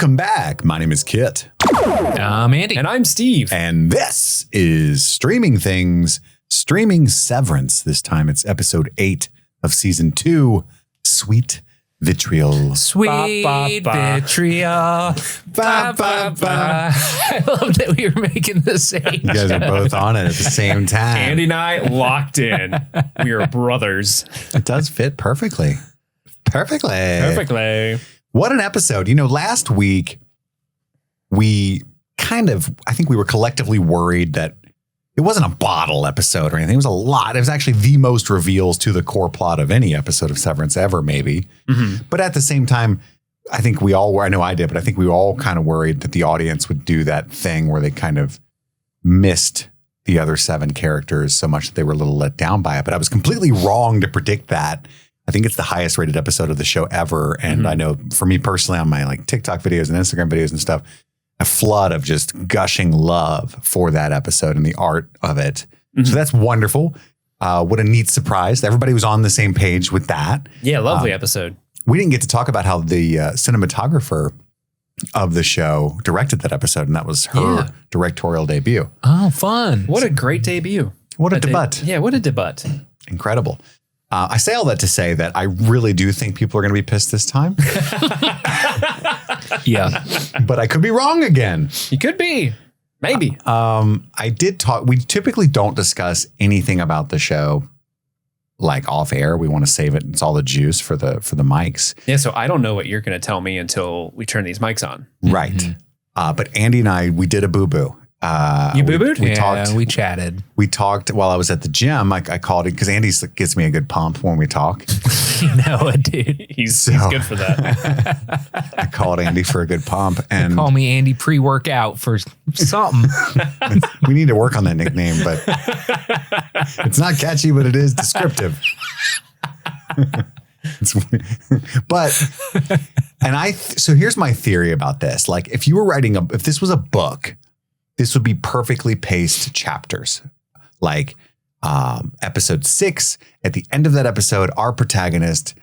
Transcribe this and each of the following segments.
Welcome back. My name is Kit. I'm Andy. And I'm Steve. And this is Streaming Things, streaming Severance. This time it's episode 8 of season 2, Sweet Vitriol. Sweet Vitriol. Ba, ba, ba. I love that we were making the same. You guys are both on it at the same time. Andy and I locked in. We are brothers. It does fit perfectly. Perfectly. What an episode. You know, last week, I think we were collectively worried that it wasn't a bottle episode or anything. It was a lot. It was actually the most reveals to the core plot of any episode of Severance ever, maybe. Mm-hmm. But at the same time, I think we all were, I know I did, but I think we were all kind of worried that the audience would do that thing where they kind of missed the other 7 characters so much that they were a little let down by it. But I was completely wrong to predict that. I think it's the highest rated episode of the show ever. And I know for me personally on my like TikTok videos and Instagram videos and stuff, a flood of just gushing love for that episode and the art of it. Mm-hmm. So that's wonderful. What a neat surprise. Everybody was on the same page with that. Yeah, lovely episode. We didn't get to talk about how the cinematographer of the show directed that episode, and that was her directorial debut. Oh, fun. What a great debut. What a debut. Yeah, what a debut. Incredible. I say all that to say that I really do think people are going to be pissed this time. Yeah. But I could be wrong again. You could be. Maybe. I did talk. We typically don't discuss anything about the show like off air. We want to save it. It's all the juice for the mics. Yeah. So I don't know what you're going to tell me until we turn these mics on. Right. Mm-hmm. But Andy and I, we did a boo-boo. You boo-booed? We chatted. We talked while I was at the gym. I called it because Andy gives me a good pump when we talk. You know it, dude. He's good for that. I called Andy for a good pump. And call me Andy pre-workout for something. We need to work on that nickname, but it's not catchy, but it is descriptive. So here's my theory about this. Like if you were if this was a book, this would be perfectly paced chapters. Like episode 6, at the end of that episode, our protagonist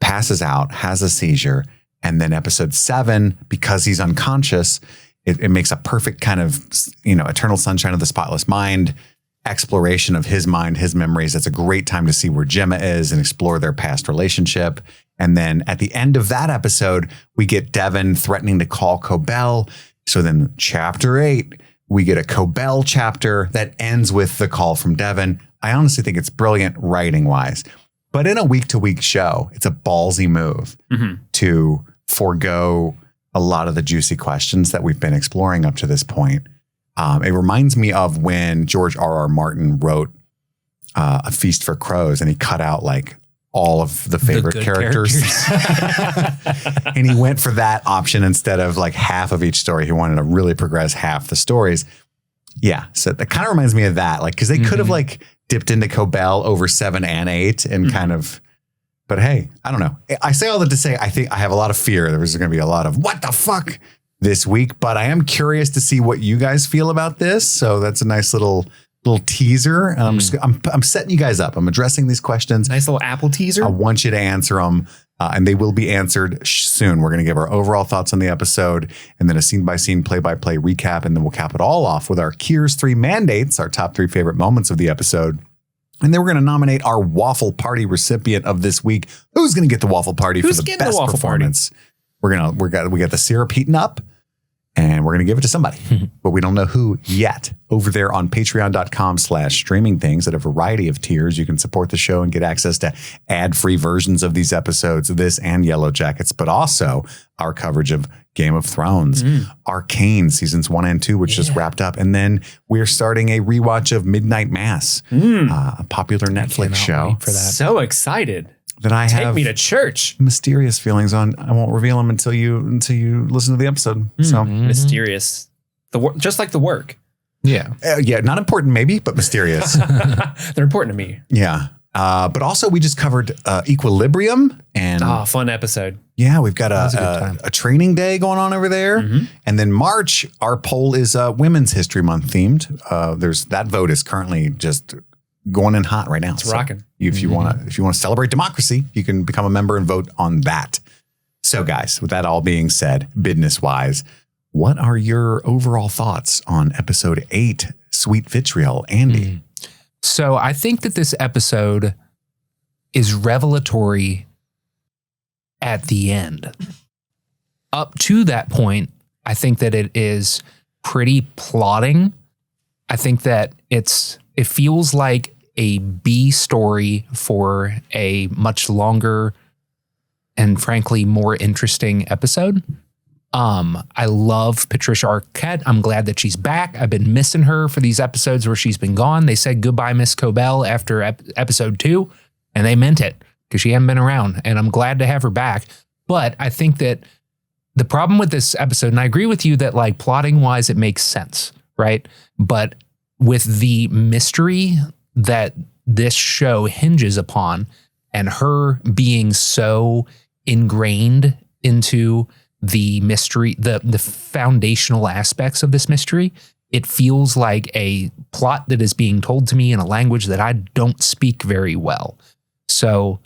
passes out, has a seizure. And then episode 7, because he's unconscious, it makes a perfect kind of, Eternal Sunshine of the Spotless Mind exploration of his mind, his memories. It's a great time to see where Gemma is and explore their past relationship. And then at the end of that episode, we get Devon threatening to call Cobel. So then chapter 8, we get a Cobel chapter that ends with the call from Devon. I honestly think it's brilliant writing wise, but in a week-to-week show, it's a ballsy move to forego a lot of the juicy questions that we've been exploring up to this point. It reminds me of when George R.R. Martin wrote A Feast for Crows, and he cut out like all of the favorite characters. And he went for that option instead of like half of each story. He wanted to really progress half the stories. Yeah. So that kind of reminds me of that. Like, cause they could have like dipped into Cobel over 7 and 8 and kind of, but hey, I don't know. I say all that to say, I think I have a lot of fear. There's going to be a lot of what the fuck this week, but I am curious to see what you guys feel about this. So that's a nice little teaser. And I'm setting you guys up. I'm addressing these questions. Nice little Apple teaser. I want you to answer them, and they will be answered soon. We're going to give our overall thoughts on the episode, and then a scene-by-scene, play-by-play recap, and then we'll cap it all off with our Kier's 3 mandates, our top 3 favorite moments of the episode. And then we're going to nominate our Waffle Party recipient of this week. Who's going to get the Waffle Party for the best performance? We got the syrup heating up. And we're going to give it to somebody, but we don't know who yet. Over there on patreon.com/streaming things at a variety of tiers, you can support the show and get access to ad-free versions of these episodes, this and Yellow Jackets, but also our coverage of Game of Thrones, Arcane seasons 1 and 2, which just wrapped up. And then we're starting a rewatch of Midnight Mass, a popular Netflix show. For that. So excited. That I Take have me to church. Mysterious feelings on. I won't reveal them until you listen to the episode. So Mysterious. Just like the work. Yeah. Not important maybe, but mysterious. They're important to me. Yeah. But also we just covered Equilibrium and fun episode. Yeah, we've got a training day going on over there. And then March, our poll is Women's History Month themed. There's that vote is currently just going in hot right now. It's rocking. If you want to celebrate democracy, you can become a member and vote on that. So guys, with that all being said, business wise, what are your overall thoughts on episode 8, Sweet Vitriol, Andy? So I think that this episode is revelatory at the end. Up to that point, I think that it is pretty plotting. I think that it feels like a B story for a much longer and frankly more interesting episode. I love Patricia Arquette. I'm glad that she's back. I've been missing her for these episodes where she's been gone. They said goodbye, Miss Cobel, after episode 2, and they meant it because she hadn't been around, and I'm glad to have her back. But I think that the problem with this episode, and I agree with you that like plotting wise, it makes sense, right? But with the mystery that this show hinges upon and her being so ingrained into the mystery, the foundational aspects of this mystery, it feels like a plot that is being told to me in a language that I don't speak very well. So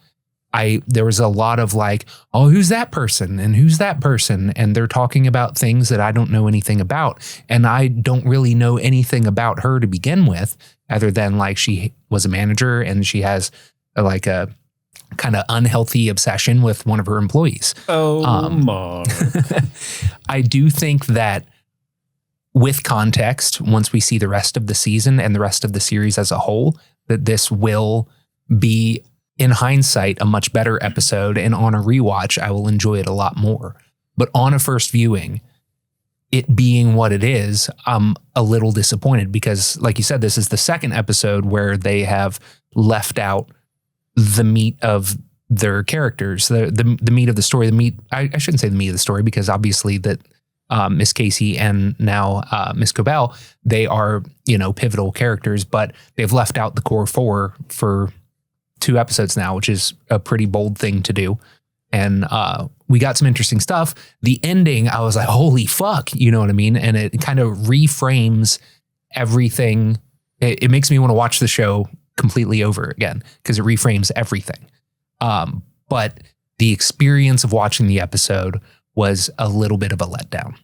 there was a lot of like, oh, who's that person? And who's that person? And they're talking about things that I don't know anything about. And I don't really know anything about her to begin with, other than like she was a manager and she has like a kind of unhealthy obsession with one of her employees. Oh, Mark. I do think that with context, once we see the rest of the season and the rest of the series as a whole, that this will be, in hindsight, a much better episode. And on a rewatch, I will enjoy it a lot more. But on a first viewing, it being what it is, I'm a little disappointed because, like you said, this is the second episode where they have left out the meat of their characters, the meat of the story, I shouldn't say the meat of the story because obviously that Miss Casey and now Miss Cobel, they are, pivotal characters, but they've left out the core 4 for 2 episodes now, which is a pretty bold thing to do. And we got some interesting stuff. The ending, I was like, holy fuck, you know what I mean? And it kind of reframes everything. It makes me want to watch the show completely over again because it reframes everything. But the experience of watching the episode was a little bit of a letdown.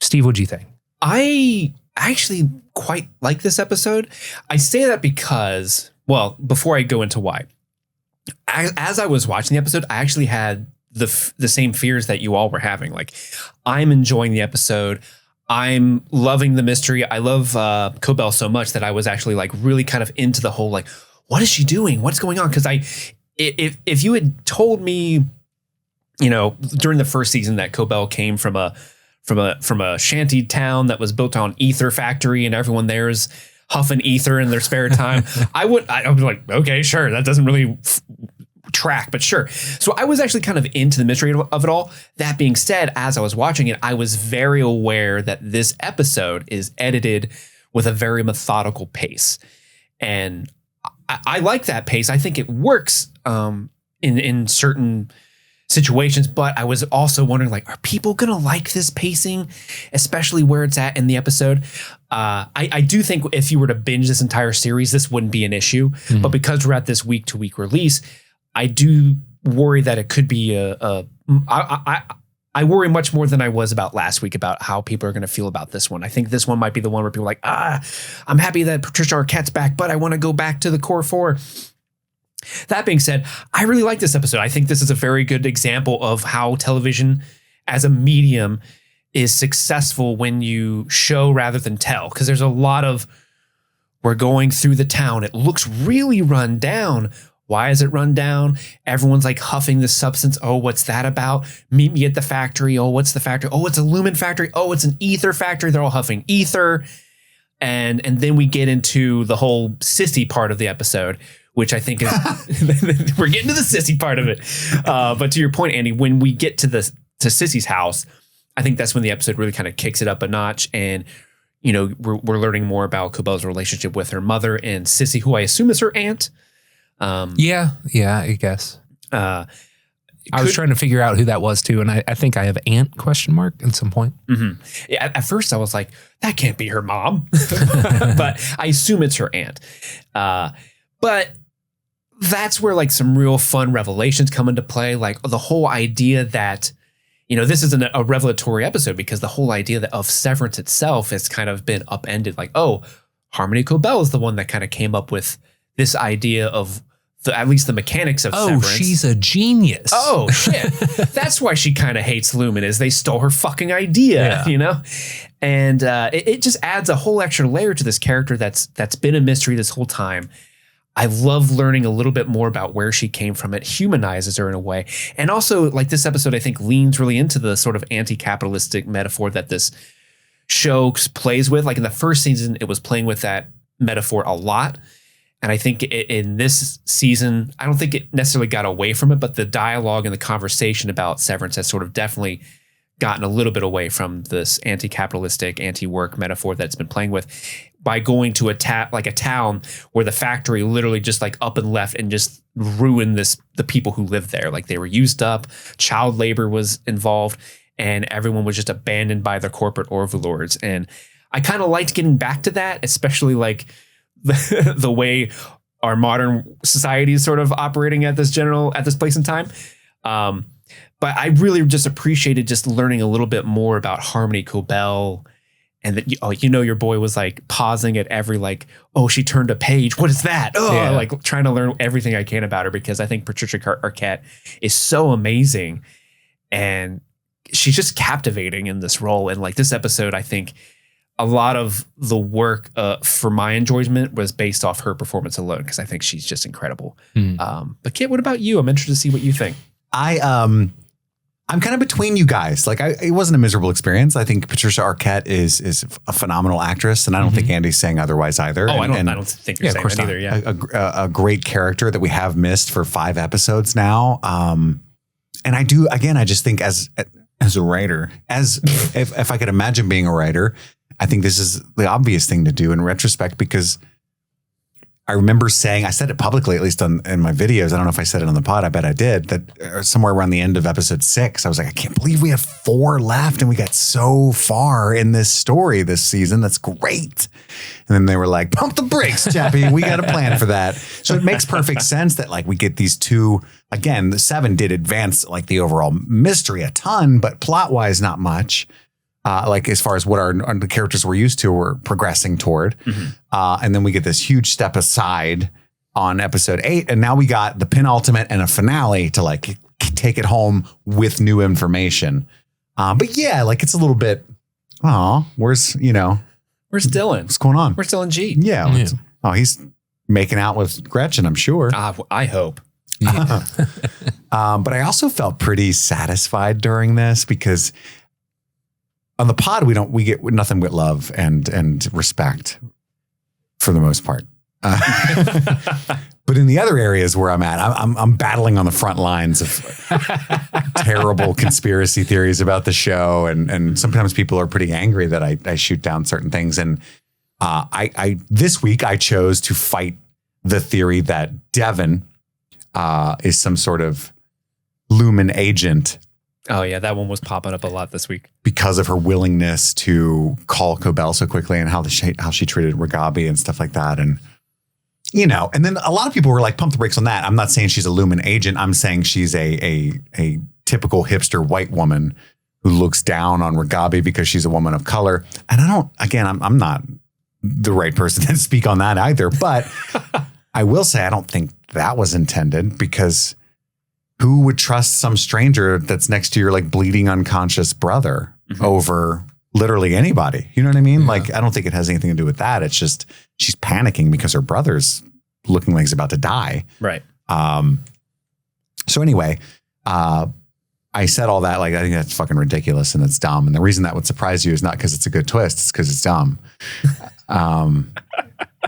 Steve, what'd you think? I actually quite like this episode. I say that because, well, before I go into why, as I was watching the episode, I actually had the same fears that you all were having. Like, I'm enjoying the episode. I'm loving the mystery. I love Cobel so much that I was actually like really kind of into the whole, like, what is she doing? What's going on? Because if you had told me, during the first season that Cobel came from a shanty town that was built on ether factory and everyone there's huffing ether in their spare time, I would be like, okay, sure. That doesn't really track, but sure. So I was actually kind of into the mystery of it all. That being said, as I was watching it, I was very aware that this episode is edited with a very methodical pace. And I like that pace. I think it works in certain situations, but I was also wondering, like, are people going to like this pacing, especially where it's at in the episode? I do think if you were to binge this entire series, this wouldn't be an issue. Mm-hmm. But because we're at this week-to-week release, I do worry that it could be I worry much more than I was about last week about how people are going to feel about this one. I think this one might be the one where people are like, I'm happy that Patricia Arquette's back, but I want to go back to the core 4. That being said, I really like this episode. I think this is a very good example of how television as a medium is successful when you show rather than tell. Because there's a lot of, we're going through the town. It looks really run down. Why is it run down? Everyone's like huffing this substance. Oh, what's that about? Meet me at the factory. Oh, what's the factory? Oh, it's a Lumon factory. Oh, it's an ether factory. They're all huffing ether. And then we get into the whole sissy part of the episode, which I think is, we're getting to the sissy part of it. But to your point, Andy, when we get to Sissy's house, I think that's when the episode really kind of kicks it up a notch. And, we're learning more about Cobel's relationship with her mother and Sissy, who I assume is her aunt. Yeah, I guess. I was trying to figure out who that was too, and I think I have aunt ? At some point. Mm-hmm. Yeah, at first I was like, that can't be her mom, but I assume it's her aunt. But that's where like some real fun revelations come into play. Like the whole idea that, this isn't a revelatory episode because the whole idea of Severance itself has kind of been upended. Like, oh, Harmony Cobel is the one that kind of came up with this idea of at least the mechanics of Severance. Oh, she's a genius. Oh, shit. That's why she kind of hates Lumon, is they stole her fucking idea, And it just adds a whole extra layer to this character that's been a mystery this whole time. I love learning a little bit more about where she came from. It humanizes her in a way. And also, like, this episode, I think, leans really into the sort of anti-capitalistic metaphor that this show plays with. Like in the first season, it was playing with that metaphor a lot. And I think in this season, I don't think it necessarily got away from it, but the dialogue and the conversation about Severance has sort of definitely gotten a little bit away from this anti-capitalistic, anti-work metaphor that it's been playing with by going to a town where the factory literally just like up and left and just ruined the people who lived there. Like they were used up, child labor was involved, and everyone was just abandoned by their corporate overlords. And I kind of liked getting back to that, especially like the way our modern society is sort of operating at this place in time. But I really just appreciated just learning a little bit more about Harmony Cobel, and that your boy was like pausing at every like, oh, she turned a page. What is that? Oh, yeah. Like trying to learn everything I can about her, because I think Patricia Arquette is so amazing, and she's just captivating in this role. And like this episode, I think a lot of the work for my enjoyment was based off her performance alone, because I think she's just incredible. But Kit, what about you? I'm interested to see what you think. I'm kind of between you guys. Like it wasn't a miserable experience. I think Patricia Arquette is a phenomenal actress, and I don't think Andy's saying otherwise either. Oh, I don't think you're saying that either. Yeah, a great character that we have missed for 5 episodes now. And I do, again, I just think as a writer, if I could imagine being a writer, I think this is the obvious thing to do in retrospect, because I remember saying, I said it publicly, at least in my videos. I don't know if I said it on the pod. I bet I did. That somewhere around the end of episode 6, I was like, I can't believe we have 4 left and we got so far in this story this season. That's great. And then they were like, pump the brakes, Chappie. We got a plan for that. So it makes perfect sense that like we get these 2, again, the 7 did advance like the overall mystery a ton, but plot wise, not much. Like as far as what the characters we're used to, we're progressing toward. And then we get this huge step aside on episode 8. And now we got the penultimate and a finale to like take it home with new information. But yeah, like it's a little bit, where's Dylan? What's going on? Where's Dylan G? Yeah. Oh, he's making out with Gretchen, I'm sure. I hope. Yeah. But I also felt pretty satisfied during this, because on the pod, we get nothing but love and respect for the most part. But in the other areas where I'm at, I'm battling on the front lines of terrible conspiracy theories about the show. And sometimes people are pretty angry that I shoot down certain things. And I this week I chose to fight the theory that Devin is some sort of Lumon agent. Oh, yeah. That one was popping up a lot this week. Because of her willingness to call Cobel so quickly, and how she treated Ragabi and stuff like that. And, and then a lot of people were like, pump the brakes on that. I'm not saying she's a Lumon agent. I'm saying she's a typical hipster white woman who looks down on Ragabi because she's a woman of color. And I'm not the right person to speak on that either. But I will say, I don't think that was intended, because who would trust some stranger that's next to your like bleeding unconscious brother over literally anybody? You know what I mean? Yeah. Like, I don't think it has anything to do with that. It's just she's panicking because her brother's looking like he's about to die. Right. So anyway, I said all that, like, I think that's fucking ridiculous and it's dumb. And the reason that would surprise you is not because it's a good twist. It's because it's dumb.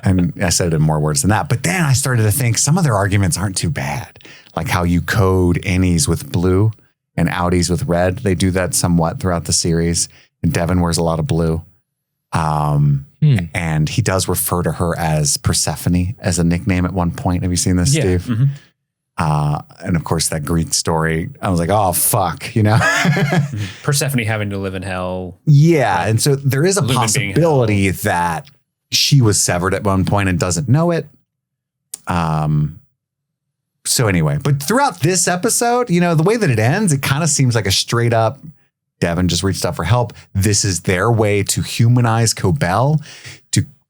And I said it in more words than that. But then I started to think some of their arguments aren't too bad. Like how you code innies with blue and outies with red. They do that somewhat throughout the series. And Devin wears a lot of blue. And he does refer to her as Persephone as a nickname at one point. Have you seen this, Steve? And of course, that Greek story, I was like, oh, fuck, Persephone having to live in hell. Yeah. And so there is a possibility that she was severed at one point and doesn't know it. So anyway, but throughout this episode, the way that it ends, it kind of seems like a straight up Devin just reached out for help. This is their way to humanize Cobel,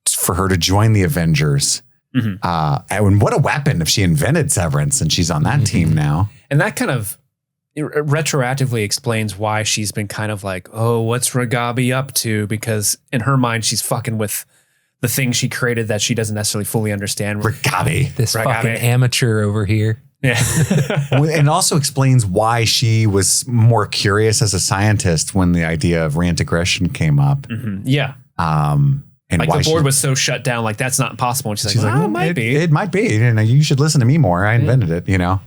for her to join the Avengers. And what a weapon if she invented Severance and she's on that team now. And that kind of retroactively explains why she's been kind of like, oh, what's Ragabi up to? Because in her mind, she's fucking with the thing she created that she doesn't necessarily fully understand. Ragabi. This fucking amateur over here. Yeah. And it also explains why she was more curious as a scientist when the idea of reintegration came up. Yeah. And like why the board was so shut down, like that's not possible. And she's like, well, it might be. It might be. You should listen to me more. I invented it, Yeah.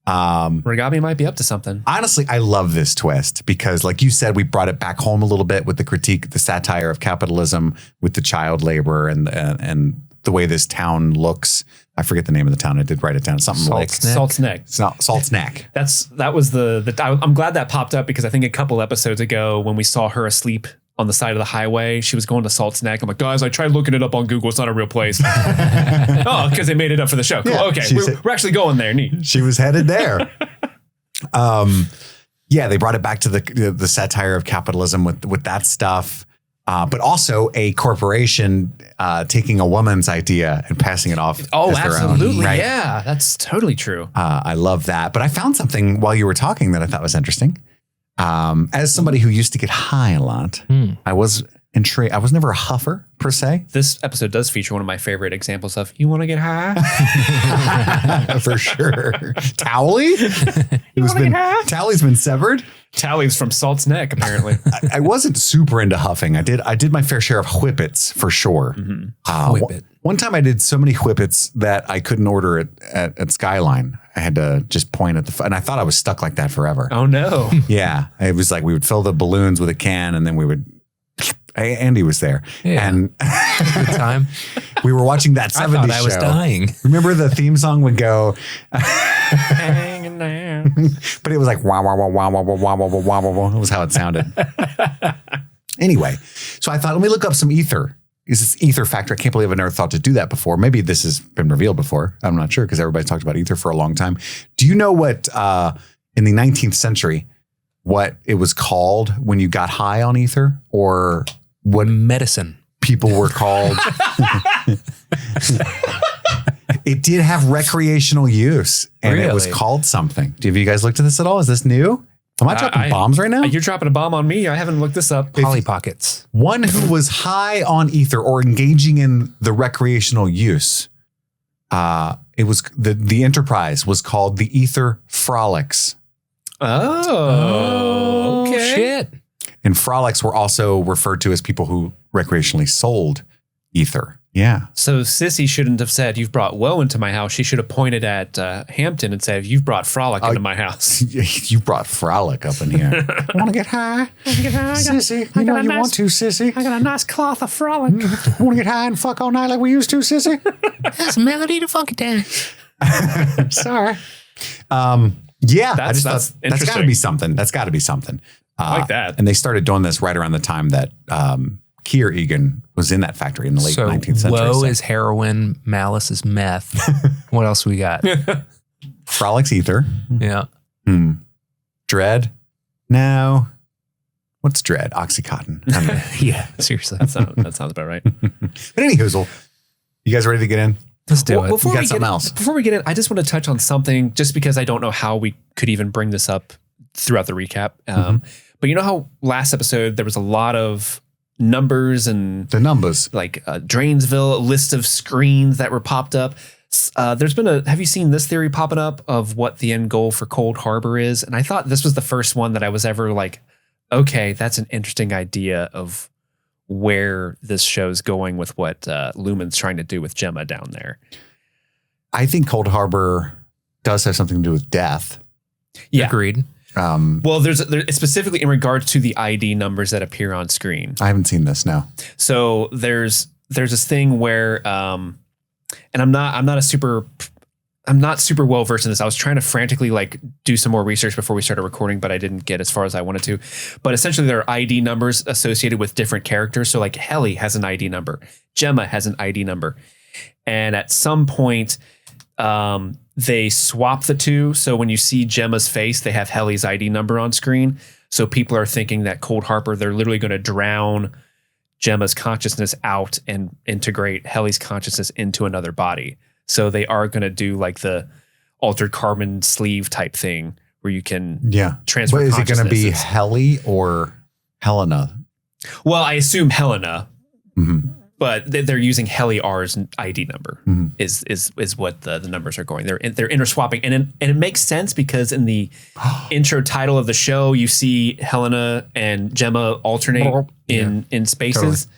Ragabi might be up to something. Honestly, I love this twist because, like you said, we brought it back home a little bit with the critique, the satire of capitalism, with the child labor and the way this town looks. I forget the name of the town. I did write it down. Something Salt's Neck. Salt's Neck. That was I'm glad that popped up because I think a couple episodes ago when we saw her asleep on the side of the highway, she was going to Salt's Neck. I'm like, guys, I tried looking it up on Google. It's not a real place. Oh, because they made it up for the show. Cool. Yeah, okay, we're actually going there. Neat. She was headed there. They brought it back to the satire of capitalism with that stuff. But also a corporation taking a woman's idea and passing it off. Oh, as their absolutely. own, right? Yeah, that's totally true. I love that. But I found something while you were talking that I thought was interesting. As somebody who used to get high a lot, I was intrigued. I was never a huffer per se. This episode does feature one of my favorite examples of you want to get high For sure. Towley? Towley's been severed. Tally's from Salt's Neck, apparently. I wasn't super into huffing. I did my fair share of whippets for sure. Whippet. One time I did so many whippets that I couldn't order it at Skyline. I had to just point at and I thought I was stuck like that forever. Oh no. Yeah. It was like we would fill the balloons with a can and then we would Andy was there. Yeah. And Good time. we were watching that 70s I thought I was show. dying. Remember the theme song would go Hanging there. but it was like wah wah wah wah wah wah wah wah wah wah wah. That was how it sounded. Anyway, so I thought, let me look up some ether. Is this ether factor? I can't believe I never thought to do that before. Maybe this has been revealed before. I'm not sure because everybody talked about ether for a long time. Do you know what in the 19th century what it was called when you got high on ether, or what Medicine. people were called? It did have recreational use, and it was Really? called something. Have you guys looked at this at all? Is this new? Am I dropping bombs right now? You're dropping a bomb on me. I haven't looked this up. Polly Pockets. One who was high on ether or engaging in the recreational use. It was the enterprise was called the Ether Frolics. Oh, okay. Shit. And frolics were also referred to as people who recreationally sold ether. Yeah. So Sissy shouldn't have said, you've brought woe into my house. She should have pointed at Hampton and said, you've brought frolic into my house. You brought frolic up in here. Want to get high? Sissy, you know you want to, Sissy. I got a nice cloth of frolic. Want to get high and fuck all night like we used to, Sissy? That's Melody to Funky Town. Sorry. Yeah, I just that's thought that's got to interesting. be something. That's got to be something. I like that. And they started doing this right around the time that Kier Egan was in that factory in the late 19th century. Woe So is heroin, malice is meth. What else we got? Frolics ether. Yeah. Dread? No. What's dread? Oxycontin. I don't know. Yeah, seriously. That sounds about right. But any hoozle, you guys ready to get in? Let's do it. You got something else? Before we get in, I just want to touch on something just because I don't know how we could even bring this up throughout the recap. But you know how last episode there was a lot of numbers and The numbers. like Drainsville, a list of screens that were popped up. There's been have you seen this theory popping up of what the end goal for Cold Harbor is? And I thought this was the first one that I was ever like, okay, that's an interesting idea of where this show's going with what Lumon's trying to do with Gemma down there. I think Cold Harbor does have something to do with death. Yeah. Agreed. Well, there's specifically in regards to the ID numbers that appear on screen. I haven't seen this, no. So there's this thing where, and I'm not super well versed in this. I was trying to frantically like do some more research before we started recording, but I didn't get as far as I wanted to. But essentially there are ID numbers associated with different characters. So like Helly has an ID number. Gemma has an ID number. And at some point, they swap the two. So when you see Gemma's face, they have Helly's ID number on screen. So people are thinking that Cold Harper, they're literally going to drown Gemma's consciousness out and integrate Helly's consciousness into another body. So they are going to do like the altered carbon sleeve type thing where you can transfer But is it going to be consciousnesses. Helly or Helena? Well, I assume Helena, but they're using Helly R's ID number is what the numbers are going. They're interswapping, and it makes sense because in the intro title of the show, you see Helena and Gemma alternate in spaces. Totally.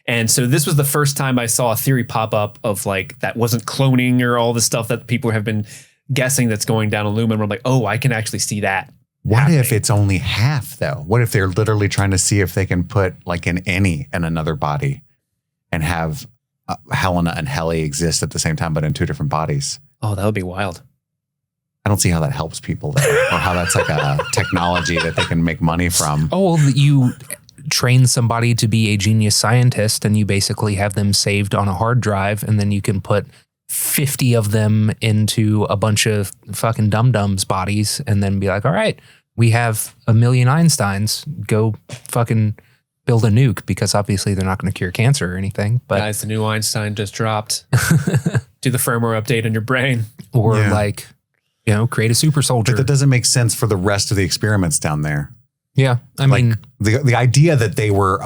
And so this was the first time I saw a theory pop up of like that wasn't cloning or all the stuff that people have been guessing that's going down on Lumon. Where I'm like, oh, I can actually see that. What if it's only half though? What if they're literally trying to see if they can put like an Annie in another body and have Helena and Helly exist at the same time, but in two different bodies? Oh, that would be wild. I don't see how that helps people though, or how that's like a technology that they can make money from. Oh, well, you train somebody to be a genius scientist and you basically have them saved on a hard drive, and then you can put 50 of them into a bunch of fucking dum-dums bodies and then be like, all right, we have 1 million Einsteins, go fucking build a nuke, because obviously they're not going to cure cancer or anything. But Guys, the new Einstein just dropped. Do the firmware update on your brain. Or like, you know, create a super soldier. But that doesn't make sense for the rest of the experiments down there. Yeah. I mean, the idea that they were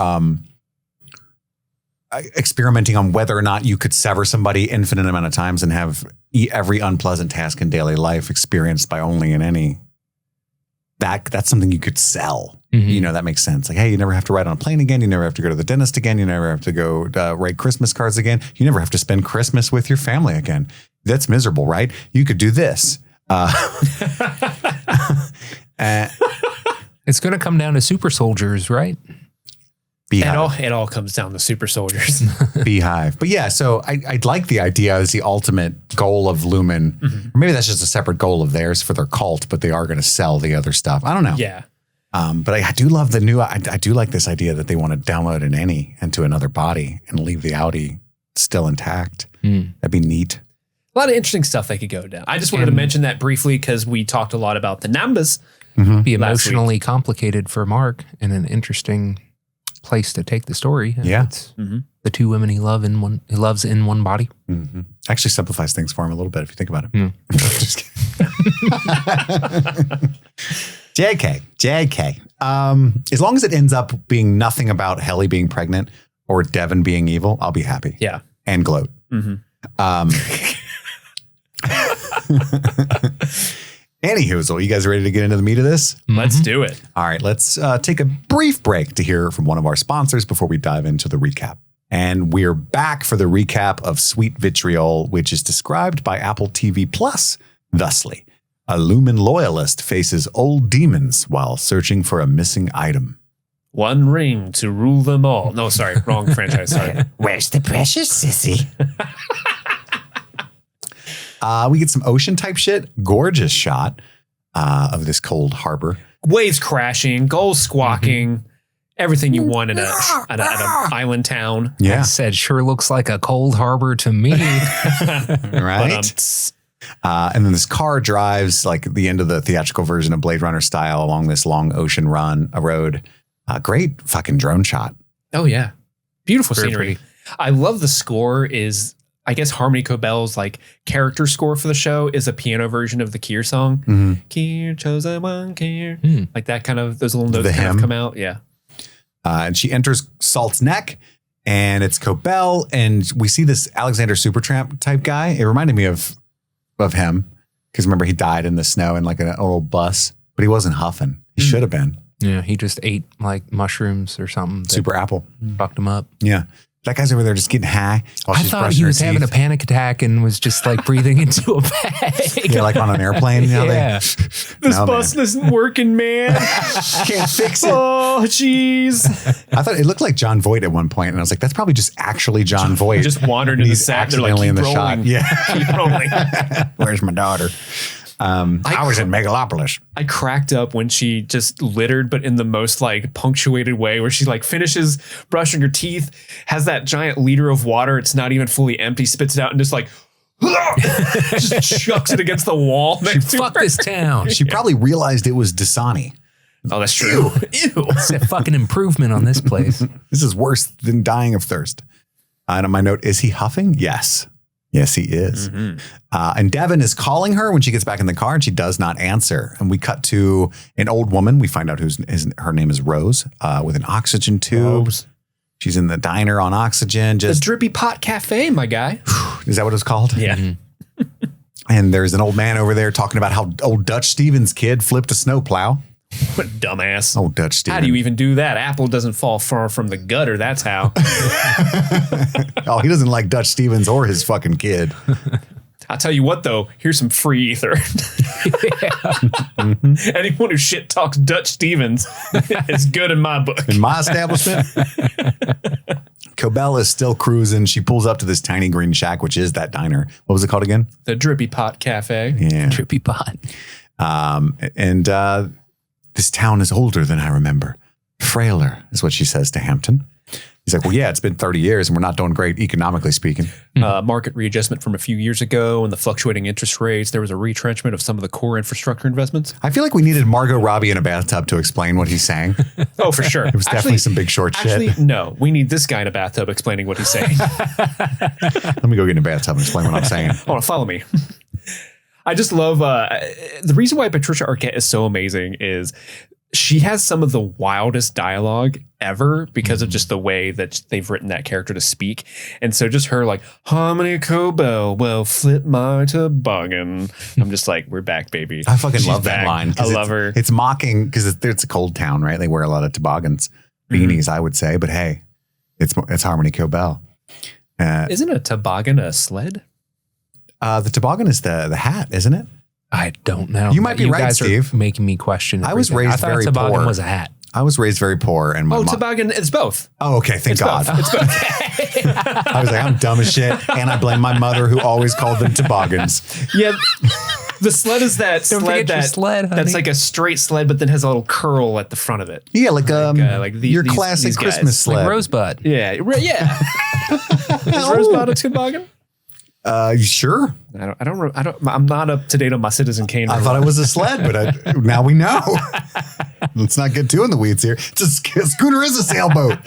experimenting on whether or not you could sever somebody infinite amount of times and have every unpleasant task in daily life experienced by only an any. That's something you could sell. You know, that makes sense. Like, hey, you never have to ride on a plane again. You never have to go to the dentist again. You never have to go write Christmas cards again. You never have to spend Christmas with your family again. That's miserable, right? You could do this. it's going to come down to super soldiers, right? Beehive. It all comes down to super soldiers. Beehive. But yeah, so I'd like the idea as the ultimate goal of Lumon. Or maybe that's just a separate goal of theirs for their cult, but they are going to sell the other stuff. I don't know. Yeah. But I do love the new, I do like this idea that they want to download an any into another body and leave the outie still intact. That'd be neat. A lot of interesting stuff they could go down. I just wanted to mention that briefly because we talked a lot about the numbers. Be emotionally complicated for Mark and an interesting place to take the story. Yeah. It's the two women he loves in one body. Actually simplifies things for him a little bit if you think about it. Just kidding. JK. As long as it ends up being nothing about Helly being pregnant or Devin being evil, I'll be happy. Yeah. And gloat. Anywho, you guys ready to get into the meat of this? Let's do it. All right, let's take a brief break to hear from one of our sponsors before we dive into the recap. And we're back for the recap of Sweet Vitriol, which is described by Apple TV Plus thusly. A Lumon loyalist faces old demons while searching for a missing item. One ring to rule them all. No, sorry, wrong franchise. Sorry. Where's the precious sissy? We get some ocean type shit. Gorgeous shot of this cold harbor. Waves crashing, gulls squawking, everything you want in an island town. Yeah. I said, sure looks like a cold harbor to me. Right? And then this car drives like the end of the theatrical version of Blade Runner style along this long ocean road. Great fucking drone shot. Oh, yeah. Beautiful Very scenery. pretty. I love the score is, I guess Harmony Cobel's like character score for the show is a piano version of the Kier song. Kier, chosen one, Kier. Like that kind of, those little notes kind of come out. Yeah. And she enters Salt's neck and it's Cobel. And we see this Alexander Supertramp type guy. It reminded me of him because remember he died in the snow in like an old bus, but he wasn't huffing. He should have been. Yeah, he just ate like mushrooms or something. that Super apple. Fucked him up. Yeah. That guy's over there just getting high. While I she's thought brushing he her was having a teeth. panic attack and was just like breathing into a bag. Yeah, like on an airplane. You know, Yeah. This No, bus isn't working, man. can't fix it. Oh, jeez. I thought it looked like John Voight at one point, and I was like, "That's probably just actually John Voight." Just wandered in the He's set. They're like, accidentally in keep the rolling. shot. Yeah, Keep rolling. where's my daughter? I was in Megalopolis. I cracked up when she just littered, but in the most like punctuated way where she like finishes brushing her teeth, has that giant liter of water. It's not even fully empty, spits it out and just like just chucks it against the wall. Fuck this town. She probably realized it was Dasani. Oh, that's true. Ew. It's a fucking improvement on this place. This is worse than dying of thirst. And on my note, is he huffing? Yes. Yes, he is. Mm-hmm. And Devin is calling her when she gets back in the car and she does not answer. And we cut to an old woman. We find out her name is Rose with an oxygen tube. Rose. She's in the diner on oxygen. The Drippy Pot Cafe, my guy. Is that what it's called? Yeah. Mm-hmm. And there's an old man over there talking about how old Dutch Stevens' kid flipped a snowplow. What a dumbass. Oh, Dutch Stevens. How do you even do that? Apple doesn't fall far from the gutter. That's how. Oh, he doesn't like Dutch Stevens or his fucking kid. I'll tell you what, though. Here's some free ether. Anyone who shit talks Dutch Stevens is good in my book. In my establishment, Cobel is still cruising. She pulls up to this tiny green shack, which is that diner. What was it called again? The Drippy Pot Cafe. Yeah. Drippy pot. And this town is older than I remember. Frailer is what she says to Hampton. He's like, well, yeah, it's been 30 years and we're not doing great economically speaking. Market readjustment from a few years ago and the fluctuating interest rates. There was a retrenchment of some of the core infrastructure investments. I feel like we needed Margot Robbie in a bathtub to explain what he's saying. Oh, for sure. It was definitely some big short shit. Actually, no. We need this guy in a bathtub explaining what he's saying. Let me go get in a bathtub and explain what I'm saying. Oh, follow me. I just love the reason why Patricia Arquette is so amazing is she has some of the wildest dialogue ever because of just the way that they've written that character to speak. And so just her like, Harmony Cobel, well, flip my toboggan. I'm just like, we're back, baby. I fucking She's love that back. line. I love her. It's mocking because it's a cold town, right? They wear a lot of toboggans, beanies, I would say. But hey, it's Harmony Cobel. Isn't a toboggan a sled? The toboggan is the hat, isn't it? I don't know. You might be right, guys Steve. Are making me question. I was everything. raised I thought very a toboggan poor. was a hat. I was raised very poor, and my mom. Toboggan, it's both. Oh, okay. Thank God. Both. It's both. I was like, I'm dumb as shit, and I blame my mother who always called them toboggans. Yeah. The sled is that Don't sled forget your sled, honey. that's like a straight sled, but then has a little curl at the front of it. Yeah, like your these classic guys. Christmas sled. Like Rosebud. Yeah, yeah. Is Rosebud a toboggan? Sure. I'm not up to date on my Citizen Kane. I thought it was a sled, but now we know. Let's not get too in the weeds here. A scooter is a sailboat.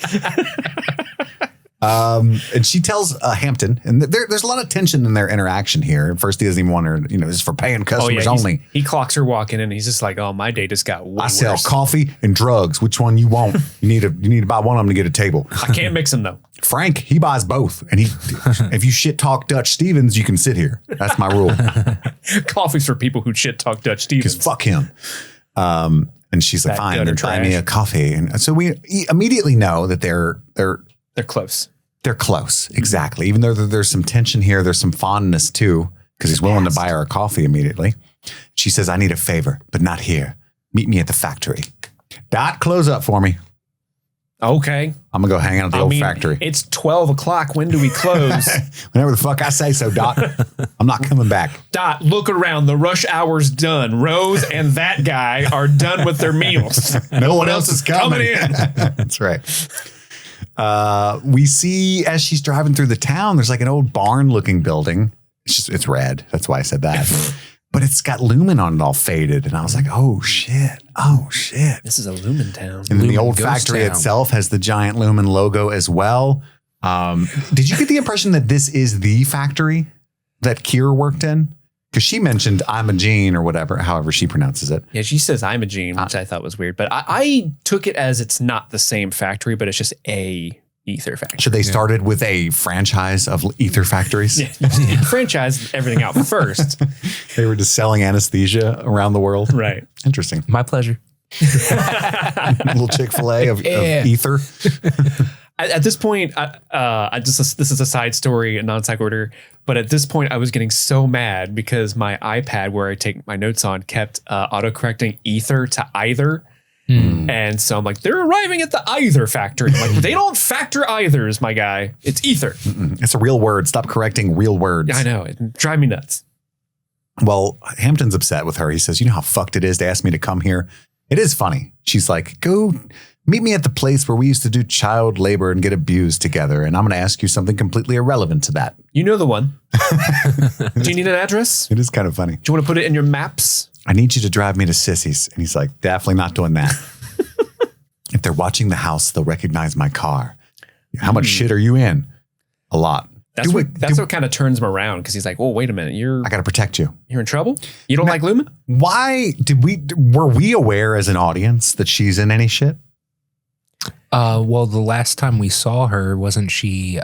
And she tells Hampton, and there's a lot of tension in their interaction here. At first, he doesn't even want her, this is for paying customers only. He clocks her walking in, and he's just like, "Oh, my day just got way I sell worse. coffee and drugs. Which one you want? You need to buy one of them to get a table. I can't mix them though." Frank, he buys both, and if you shit talk Dutch Stevens, you can sit here. That's my rule. Coffee's for people who shit talk Dutch Stevens. Because fuck him. And she's like, That fine, gutter then buy me trash. a coffee. And so we immediately know that they're close. They're close, exactly. Even though there's some tension here, there's some fondness too, because he's willing to buy her a coffee immediately. She says, I need a favor, but not here. Meet me at the factory. Dot, close up for me. Okay. I'm going to go hang out at the old factory. It's 12 o'clock. When do we close? Whenever the fuck I say so, Dot. I'm not coming back. Dot, look around. The rush hour's done. Rose and that guy are done with their meals. No one else is coming in. That's right. We see as she's driving through the town, there's like an old barn looking building. It's red. That's why I said that. But it's got Lumon on it all faded. And I was like, oh shit. Oh shit. This is a Lumen town. And then the Lumon old ghost factory town. itself has the giant Lumon logo as well. Did you get the impression that this is the factory that Kier worked in? Because she mentioned Imogene or whatever, however she pronounces it. Yeah, she says Imogene, which I thought was weird. But I took it as it's not the same factory, but it's just a ether factory. So they started with a franchise of ether factories. Yeah. Franchise everything out first. They were just selling anesthesia around the world. Right. Interesting. My pleasure. A little Chick-fil-A of ether. At this point, this is a side story, a non sequitur. But at this point, I was getting so mad because my iPad, where I take my notes on, kept autocorrecting ether to either. And so I'm like, they're arriving at the either factory. I'm like, they don't factor eithers, my guy. It's ether. It's a real word. Stop correcting real words. I know. It drives me nuts. Well, Hampton's upset with her. He says, you know how fucked it is to ask me to come here? It is funny. She's like, go Meet me at the place where we used to do child labor and get abused together. And I'm going to ask you something completely irrelevant to that. You know the one. Do you need an address? It is kind of funny. Do you want to put it in your maps? I need you to drive me to Sissy's. And he's like, definitely not doing that. If they're watching the house, they'll recognize my car. How much shit are you in? A lot. That's what kind of turns him around because he's like, oh, wait a minute. I got to protect you. You're in trouble? You don't like Lumon? Why were we aware as an audience that she's in any shit? Well, the last time we saw her, wasn't she?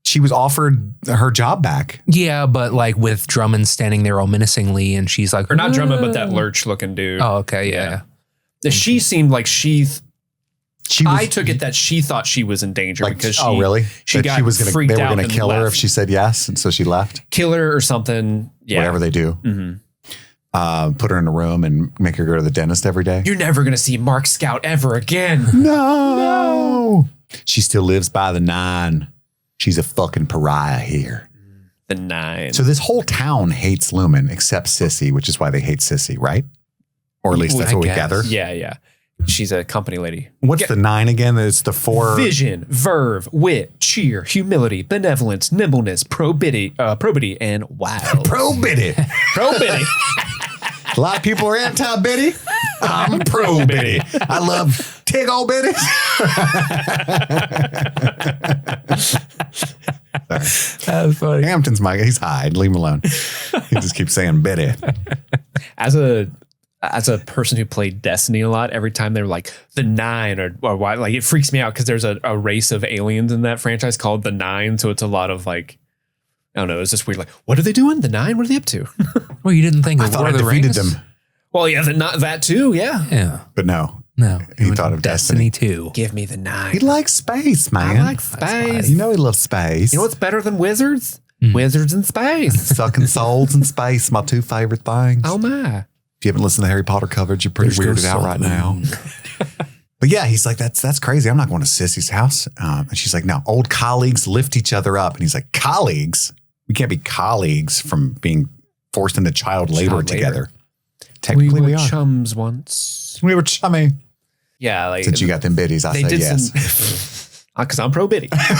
She was offered her job back. Yeah, but like with Drummond standing there all menacingly, and she's like, or not Drummond, but that lurch looking dude. Oh, okay, yeah. She seemed like I took it that she thought she was in danger because she. Oh, really? She got freaked out. They were going to kill her if she said yes, and so she left. Kill her or something. Yeah. Whatever they do. Mm-hmm. Put her in a room and make her go to the dentist every day. You're never going to see Mark Scout ever again. No. She still lives by the 9. She's a fucking pariah here. The 9. So this whole town hates Lumon except Sissy, which is why they hate Sissy, right? Or at least that's what we gather. Yeah. She's a company lady. What's the 9 again? It's the 4. Vision, verve, wit, cheer, humility, benevolence, nimbleness, probity, and wild. Probity. A lot of people are anti-bitty. I'm pro-bitty. I love tig old bitty. That's funny. Hampton's he's high. Leave him alone. He just keeps saying bitty. As a person who played Destiny a lot, every time they were like the 9 or why, like it freaks me out because there's a race of aliens in that franchise called the 9. So it's a lot of like, I don't know. It's just weird. Like, what are they doing? The 9? What are they up to? Well, you didn't think I of thought Lord I of the defeated Rings? them. Well, yeah, not that too. Yeah. Yeah. But no. He thought of Destiny 2. Give me the 9. He likes space, man. I like space. You know he loves space. You know what's better than wizards? Wizards in space. Sucking souls in space, my 2 favorite things. Oh my. If you haven't listened to the Harry Potter coverage, you're pretty weirded out right now. But yeah, he's like, that's crazy. I'm not going to Sissy's house. And she's like, no, old colleagues lift each other up. And he's like, colleagues? We can't be colleagues from being forced into child labor together. Technically, we were are. chums once. We were chummy. Yeah, like Since you got them biddies, I say yes. Because I'm pro biddy. That's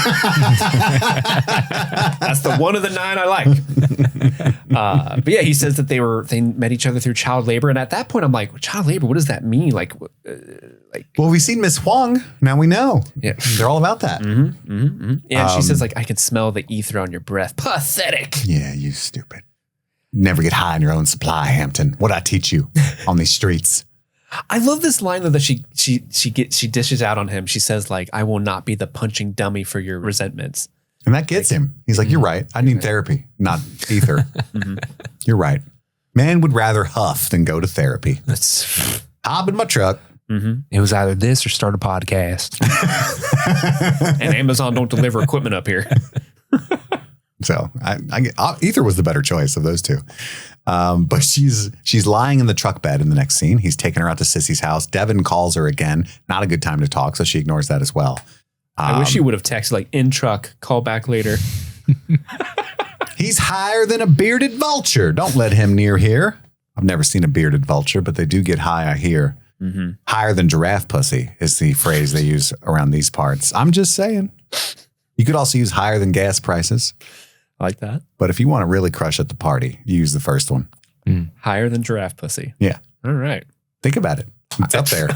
the one of the 9 I like. But yeah, he says that they met each other through child labor, and at that point, I'm like, child labor. What does that mean? Like, well, we've seen Miss Huang. Now we know. Yeah, they're all about that. Yeah, she says like, I can smell the ether on your breath. Pathetic. Yeah, you stupid. Never get high on your own supply, Hampton. What'd I teach you on these streets? I love this line though that she dishes out on him. She says like, I will not be the punching dummy for your resentments. And that gets him. He's like, you're right. I need therapy, not ether. You're right. Man would rather huff than go to therapy. That's Hop in my truck. It was either this or start a podcast. And Amazon don't deliver equipment up here. So ether was the better choice of those two. But she's lying in the truck bed in the next scene. He's taking her out to Sissy's house. Devin calls her again. Not a good time to talk, so she ignores that as well. I wish he would have texted like in truck, call back later. He's higher than a bearded vulture. Don't let him near here. I've never seen a bearded vulture, but they do get high, I hear. Higher than giraffe pussy is the phrase they use around these parts. I'm just saying. You could also use higher than gas prices. I like that. But if you want to really crush at the party, you use the first one. Higher than giraffe pussy. Yeah. All right. Think about it. It's up there.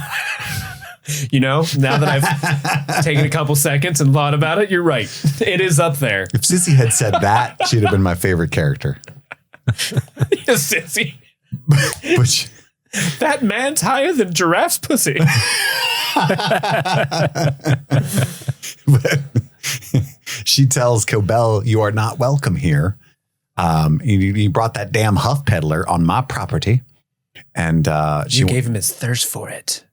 You know, now that I've taken a couple seconds and thought about it, you're right. It is up there. If Sissy had said that, she'd have been my favorite character. Yes, Sissy. But that man's higher than giraffe's pussy. But she tells Cobel, you are not welcome here. He brought that damn huff peddler on my property. And you gave him his thirst for it.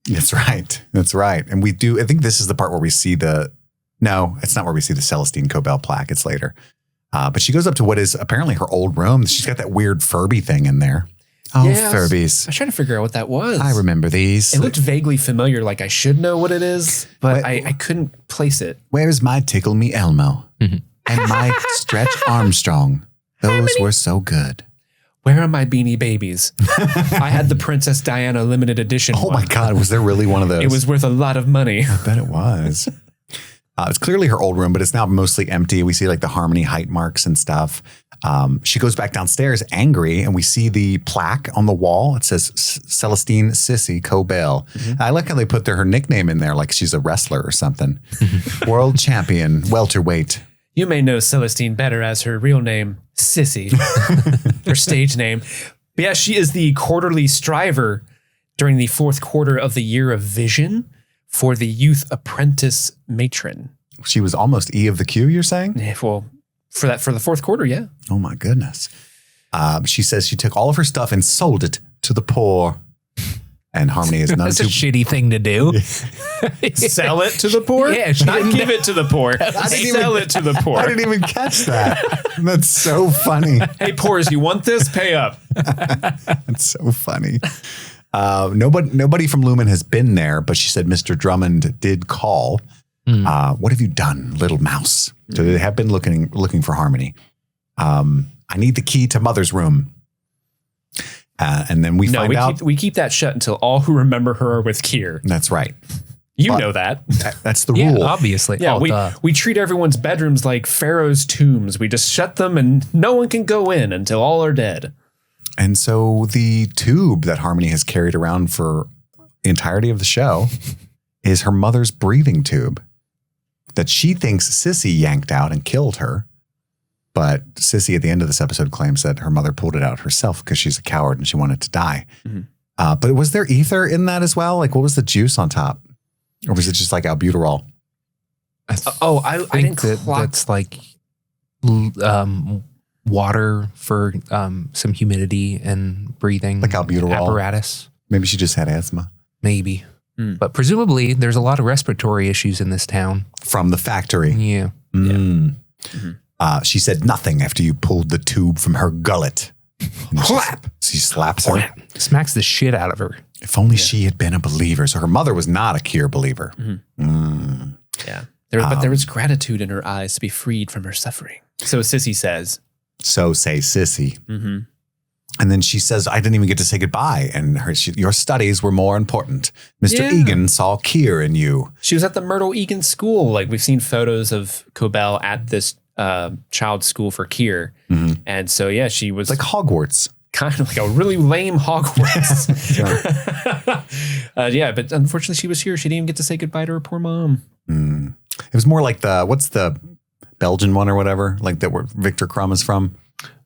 That's right. That's right. And we do. I think this is the part where we see no, it's not where we see the Celestine Cobel plaque. It's later. But she goes up to what is apparently her old room. She's got that weird Furby thing in there. Oh, yeah, Furbies. I was trying to figure out what that was. I remember these. It looked vaguely familiar, like I should know what it is, but I couldn't place it. Where's my Tickle Me Elmo? And my Stretch Armstrong? Those were so good. Where are my Beanie Babies? I had the Princess Diana limited edition. Oh my God, was there really one of those? It was worth a lot of money. I bet it was. It's clearly her old room, but it's now mostly empty. We see like the Harmony height marks and stuff. She goes back downstairs angry, and we see the plaque on the wall. It says Celestine Sissy Cobel. I like how they put her nickname in there like she's a wrestler or something. World champion, welterweight. You may know Celestine better as her real name, Sissy, her stage name. But yeah, she is the quarterly striver during the fourth quarter of the year of vision for the youth apprentice matron. She was almost E of the Q, you're saying? Yeah, well, for the fourth quarter, yeah. Oh my goodness. She says she took all of her stuff and sold it to the poor. And Harmony is none That's too... a shitty thing to do. Sell it to the poor? Yeah, she not didn't give it to the poor. Sell it to the poor. I didn't even catch that. That's so funny. Hey, poors, you want this? Pay up. That's so funny. Nobody from Lumon has been there, but she said Mr. Drummond did call. What have you done, little mouse? So they have been looking for Harmony. I need the key to Mother's room. And then we find out. We keep that shut until all who remember her are with Kier. That's right. You know that. That's the Yeah, rule. obviously. Yeah, Oh, we treat everyone's bedrooms like Pharaoh's tombs. We just shut them and no one can go in until all are dead. And so the tube that Harmony has carried around for the entirety of the show is her mother's breathing tube that she thinks Sissy yanked out and killed her. But Sissy at the end of this episode claims that her mother pulled it out herself because she's a coward and she wanted to die. But was there ether in that as well? Like, what was the juice on top? Or was it just like albuterol? I think didn't clock. that's like water for some humidity and breathing. Like albuterol. Apparatus. Maybe she just had asthma. Maybe. But presumably there's a lot of respiratory issues in this town. From the factory. Yeah. She said nothing after you pulled the tube from her gullet. Clap. She slaps her. Smacks the shit out of her. If only she had been a believer. So her mother was not a Kier believer. Yeah. But there was gratitude in her eyes to be freed from her suffering. So Sissy says. So say Sissy. And then she says, I didn't even get to say goodbye. And your studies were more important. Mr. Egan saw Kier in you. She was at the Myrtle Egan school. Like, we've seen photos of Cobel at this child school for Kier. And so, yeah, she was like Hogwarts. Kind of like a really lame Hogwarts. But unfortunately she was here. She didn't even get to say goodbye to her poor mom. It was more like what's the Belgian one or whatever, like that where Victor Crumb is from?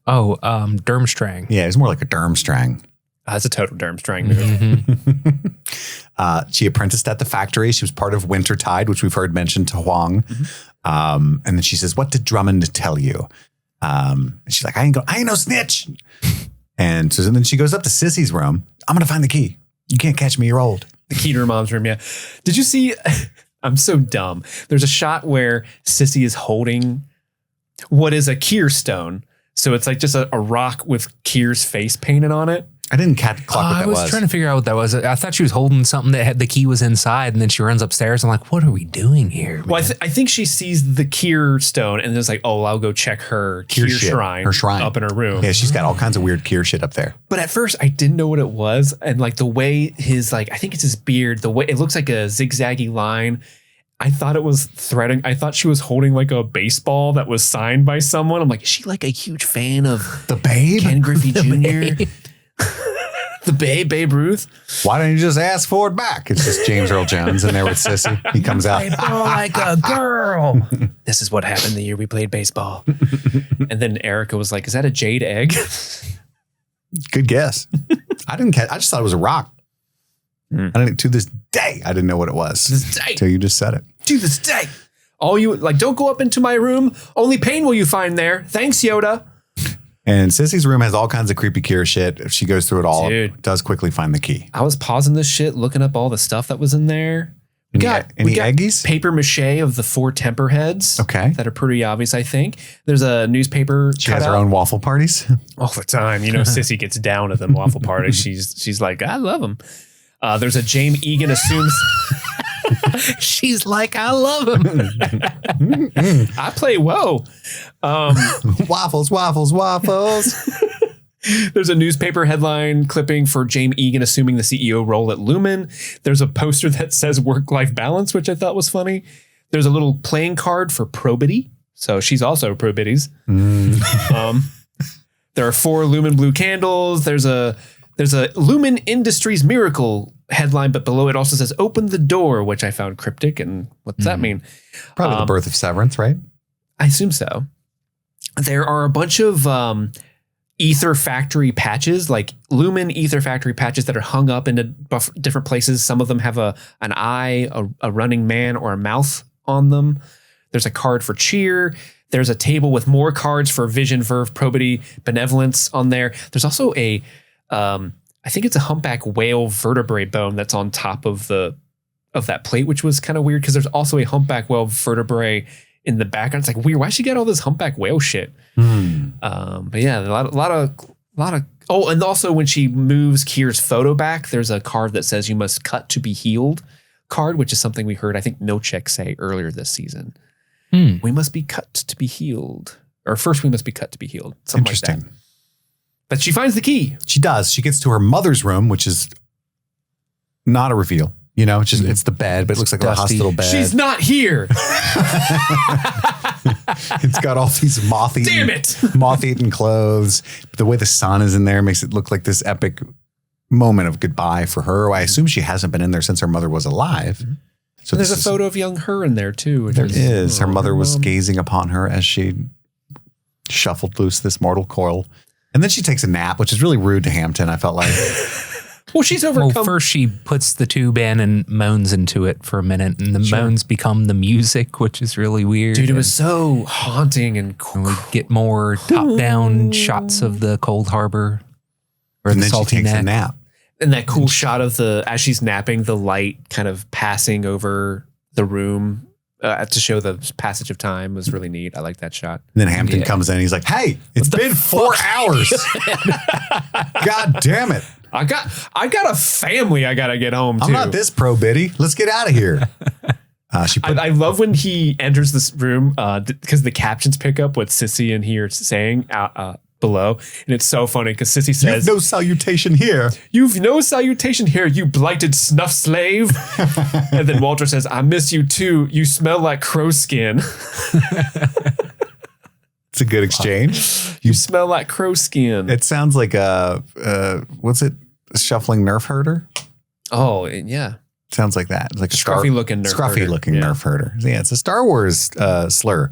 Oh, Durmstrang. Yeah, it was more like a Durmstrang. That's a total Durmstrang move. She apprenticed at the factory. She was part of Wintertide, which we've heard mentioned to Huang. And then she says, what did Drummond tell you? And she's like, I ain't no snitch. And so then she goes up to Sissy's room. I'm going to find the key. You can't catch me. You're old. The key to her mom's room. Yeah. Did you see? I'm so dumb. There's a shot where Sissy is holding what is a Kier stone. So it's like just a rock with Kier's face painted on it. I didn't clock what that was. I was trying to figure out what that was. I thought she was holding something that had the key was inside, and then she runs upstairs. I'm like, what are we doing here? Well, I think she sees the Kier stone and is like, oh, I'll go check her Kier shrine. Her shrine. Up in her room. Yeah, she's got all kinds of weird Kier shit up there. But at first, I didn't know what it was. And like the way his, like, I think it's his beard, the way it looks like a zigzaggy line. I thought it was threading. I thought she was holding like a baseball that was signed by someone. I'm like, is she like a huge fan of the Babe? Ken Griffey Jr.? The Babe Ruth? Why don't you just ask for it back? It's just James Earl Jones in there with Sissy. He comes out. Play ball like a girl. This is what happened the year we played baseball. And then Erica was like, is that a jade egg? Good guess. I just thought it was a rock. To this day, I didn't know what it was. This day. Until you just said it. To this day. All you, like, don't go up into my room. Only pain will you find there. Thanks, Yoda. And Sissy's room has all kinds of creepy Kier shit. If she goes through it all, does quickly find the key. I was pausing this shit, looking up all the stuff that was in there. We got eggies? Paper mache of the 4 temper heads. Okay. That are pretty obvious, I think. There's a newspaper. She has her own waffle parties. All the time. You know, Sissy gets down at them waffle parties. She's like, I love them. There's a James Egan assumes. She's like, I love him. I play whoa. Waffles. There's a newspaper headline clipping for James Egan assuming the CEO role at Lumon. There's a poster that says work-life balance, which I thought was funny. There's a little playing card for probity. So she's also probities. There are 4 Lumon blue candles. There's a Lumon Industries Miracle headline, but below it also says open the door, which I found cryptic. And what's that mean? Probably the birth of Severance, right? I assume so. There are a bunch of Ether Factory patches, like Lumon Ether Factory patches that are hung up into different places. Some of them have an eye, a running man, or a mouth on them. There's a card for cheer. There's a table with more cards for vision, verve, probity, benevolence on there. There's also I think it's a humpback whale vertebrae bone that's on top of that plate, which was kind of weird because there's also a humpback whale vertebrae in the background. It's like weird. Why she get all this humpback whale shit? But yeah, a lot of. Oh, and also when she moves Kier's photo back, there's a card that says "You must cut to be healed." Card, which is something we heard I think Nocheck say earlier this season. We must be cut to be healed, or first we must be cut to be healed. Something like that. But she finds the key. She does. She gets to her mother's room, which is not a reveal. You know, it's the bed, but it looks like a hospital bed. She's not here. It's got all these moth-eaten clothes. But the way the sun is in there makes it look like this epic moment of goodbye for her. I assume she hasn't been in there since her mother was alive. So there's a photo of young her in there too. There is. Her mother was gazing upon her as she shuffled loose this mortal coil. And then she takes a nap, which is really rude to Hampton, I felt like. Well, she's overcome. Well, first she puts the tube in and moans into it for a minute, and the moans become the music, which is really weird. Dude, it was so haunting and cool. We get more top-down shots of the cold harbor. And then she takes a nap. And that cool shot of as she's napping, the light kind of passing over the room to show the passage of time was really neat. I like that shot. And then Hampton comes in. He's like, "Hey, it's been 4 hours. God damn it! I got a family. I gotta get home too. I'm not this pro biddy. Let's get out of here." I love when he enters this room because the captions pick up what Sissy and he are saying below, and it's so funny because Sissy says, "You've no salutation here. You've no salutation here, you blighted snuff slave." And then Walter says, "I miss you too. You smell like crow skin." It's a good exchange. You smell like crow skin. It sounds like what's it? A shuffling nerf herder. Oh yeah. Sounds like that. It's like a scruffy looking nerf herder. Yeah, it's a Star Wars slur.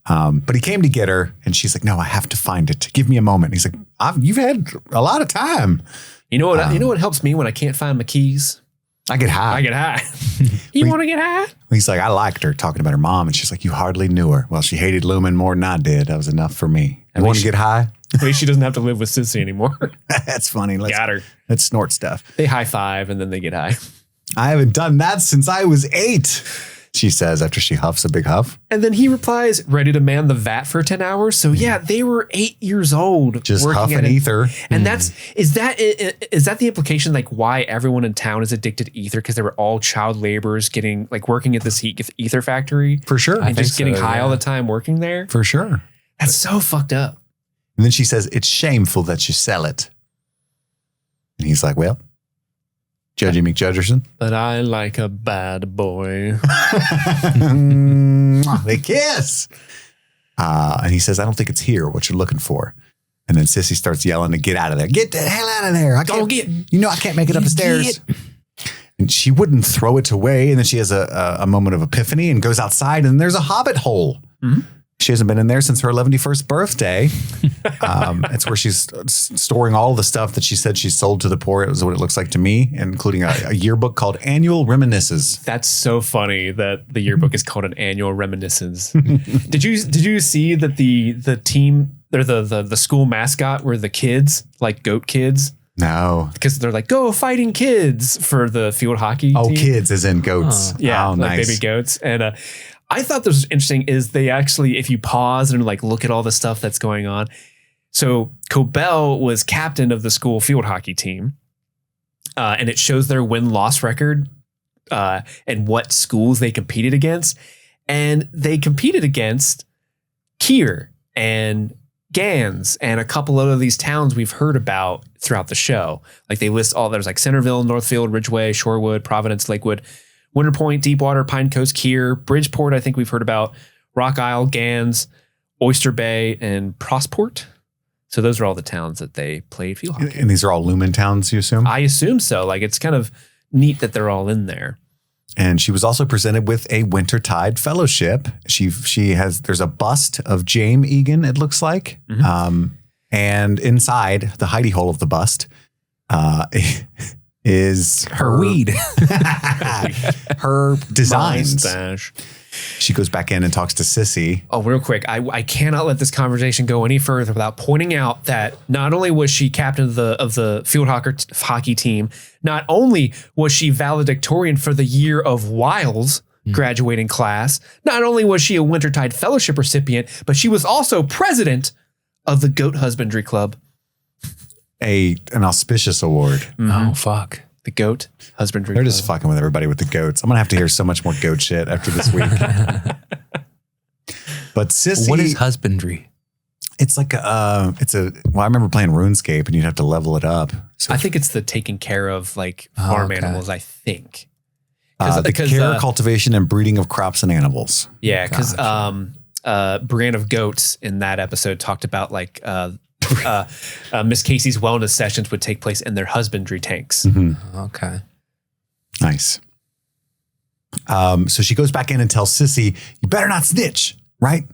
But he came to get her, and she's like, "No, I have to find it. Give me a moment." And he's like, "You've had a lot of time." You know what? You know what helps me when I can't find my keys? I get high. You want to get high? He's like, "I liked her," talking about her mom, and she's like, "You hardly knew her." Well, she hated Lumon more than I did. That was enough for me. You want to get high? At least she doesn't have to live with Sissy anymore. That's funny. Got her. Let's snort stuff. They high five and then they get high. "I haven't done that since I was 8. She says after she huffs a big huff. And then he replies, "Ready to man the vat for 10 hours?" So yeah, they were 8 years old. Just huffing ether. And is that the implication, like why everyone in town is addicted to ether? Because they were all child laborers working at this ether factory. For sure. And just getting high all the time working there. For sure. That's so fucked up. And then she says, "It's shameful that you sell it." And he's like, "Well, Judgy McJudgerson." But I like a bad boy. They kiss. And he says, "I don't think it's here, what you're looking for." And then Sissy starts yelling to get out of there. "Get the hell out of there. I can't make it up the stairs." And she wouldn't throw it away. And then she has a moment of epiphany and goes outside, and there's a hobbit hole. Mm-hmm. She hasn't been in there since her 111st birthday. It's where she's storing all the stuff that she said she sold to the poor. It was what it looks like to me, including a yearbook called Annual Reminiscences. That's so funny that the yearbook is called an Annual Reminiscence. Did you see that the team or the school mascot were the kids, like goat kids? No. Because they're like, "Go Fighting Kids" for the field hockey team. Kids as in goats. Yeah, like nice. Baby goats. And I thought this was interesting is they actually, if you pause and like look at all the stuff that's going on. So Cobel was captain of the school field hockey team. And it shows their win-loss record and what schools they competed against. And they competed against Kier and Gans and a couple of these towns we've heard about throughout the show. Like they list all, there's like Centerville, Northfield, Ridgeway, Shorewood, Providence, Lakewood, Winter Point, Deepwater, Pine Coast, Kier, Bridgeport, I think we've heard about, Rock Isle, Gans, Oyster Bay, and Prossport. So those are all the towns that they played field hockey. And these are all Lumon towns, you assume? I assume so. Like it's kind of neat that they're all in there. And she was also presented with a Wintertide Fellowship. There's a bust of James Egan, it looks like. And inside the hidey hole of the bust is Her weed. her designs. Mustache. She goes back in and talks to Sissy. Oh, real quick. I cannot let this conversation go any further without pointing out that not only was she captain of the field hockey team, not only was she valedictorian for the year of Wiles graduating class, not only was she a Wintertide Fellowship recipient, but she was also president of the Goat Husbandry Club. An auspicious award. Oh, fuck. The Goat Husbandry They're Club. just fucking with everybody with the goats. I'm going to have to hear so much more goat shit after this week. But Sissy... What is husbandry? It's like I remember playing RuneScape and you'd have to level it up. So I think it's the taking care of like farm animals, I think. the care, cultivation, and breeding of crops and animals. Yeah, because Brand of Goats in that episode talked about like Miss Casey's wellness sessions would take place in their husbandry tanks. Okay. Nice. So she goes back in and tells Sissy, you better not snitch, right?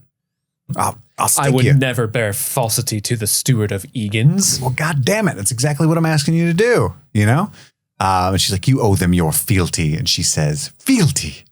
I'll stick I would you. never bear falsity to the steward of Egan's. Well, God damn it. That's exactly what I'm asking you to do, you know? And she's like, you owe them your fealty. And she says, fealty?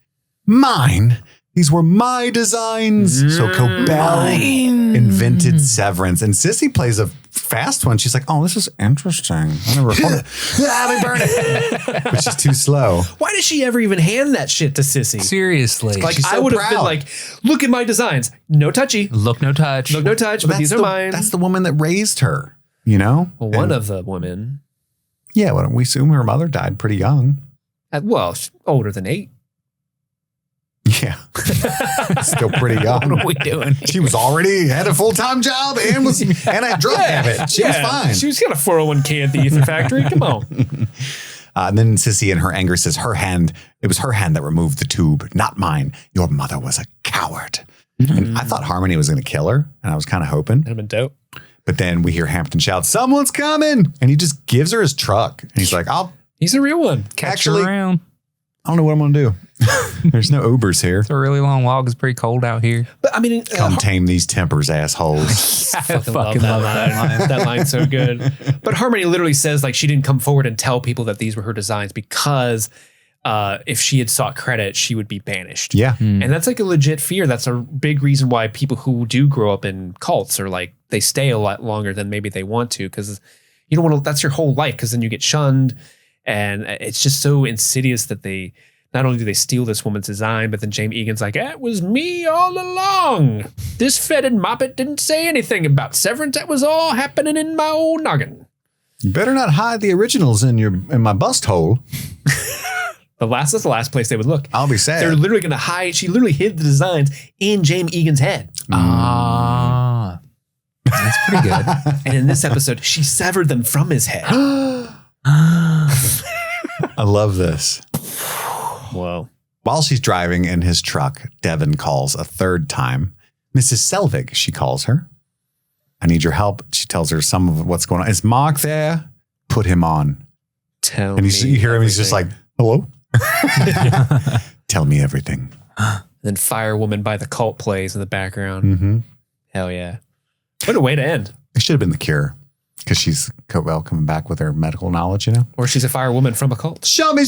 Mine? These were my designs. So Cobel invented Severance. And Sissy plays a fast one. She's like, oh, this is interesting. I never heard it. Let me burn it. But she's too slow. Why does she ever even hand that shit to Sissy? Seriously. Like, She's so I would have proud. been like, look at my designs. No touchy. Look, no touch. Look, no touch, but these are mine. That's the woman that raised her, you know? Well, one of the women. Yeah, well, we assume her mother died pretty young. Well, older than 8. Yeah. Still pretty young. What are we doing? She was already had a full-time job and had a drug habit. She was fine. She was got a 401k at the ether factory. Come on. And then Sissy in her anger says it was her hand that removed the tube, not mine. Your mother was a coward. And I thought Harmony was going to kill her, and I was kind of hoping. That'd have been dope. But then we hear Hampton shout, someone's coming. And he just gives her his truck. And he's like, He's a real one. Catch her around. I don't know what I'm going to do. There's no Ubers here. It's a really long walk. It's pretty cold out here. But I mean, Come tame these tempers, assholes. I fucking love that line. That line's so good. But Harmony literally says like she didn't come forward and tell people that these were her designs because if she had sought credit, she would be banished. Yeah. And that's like a legit fear. That's a big reason why people who do grow up in cults are like, they stay a lot longer than maybe they want to because you don't want to, that's your whole life because then you get shunned. And it's just so insidious that they, not only do they steal this woman's design, but then James Egan's like, it was me all along. This fetid moppet didn't say anything about Severance. That was all happening in my own noggin. You better not hide the originals in my bust hole. That's the last place they would look. I'll be sad. They're literally going to hide. She literally hid the designs in James Egan's head. Ah. That's pretty good. And in this episode, she severed them from his head. I love this. Whoa. While she's driving in his truck, Devin calls a third time. Mrs. Selvig, she calls her. I need your help. She tells her some of what's going on. Is Mark there? Put him on. And you hear him, he's just like, hello? Tell me everything. Then Firewoman by the Cult plays in the background. Hell yeah. What a way to end. It should have been The Cure. Because she's Cobel coming back with her medical knowledge, you know? Or she's a firewoman from a cult. Show me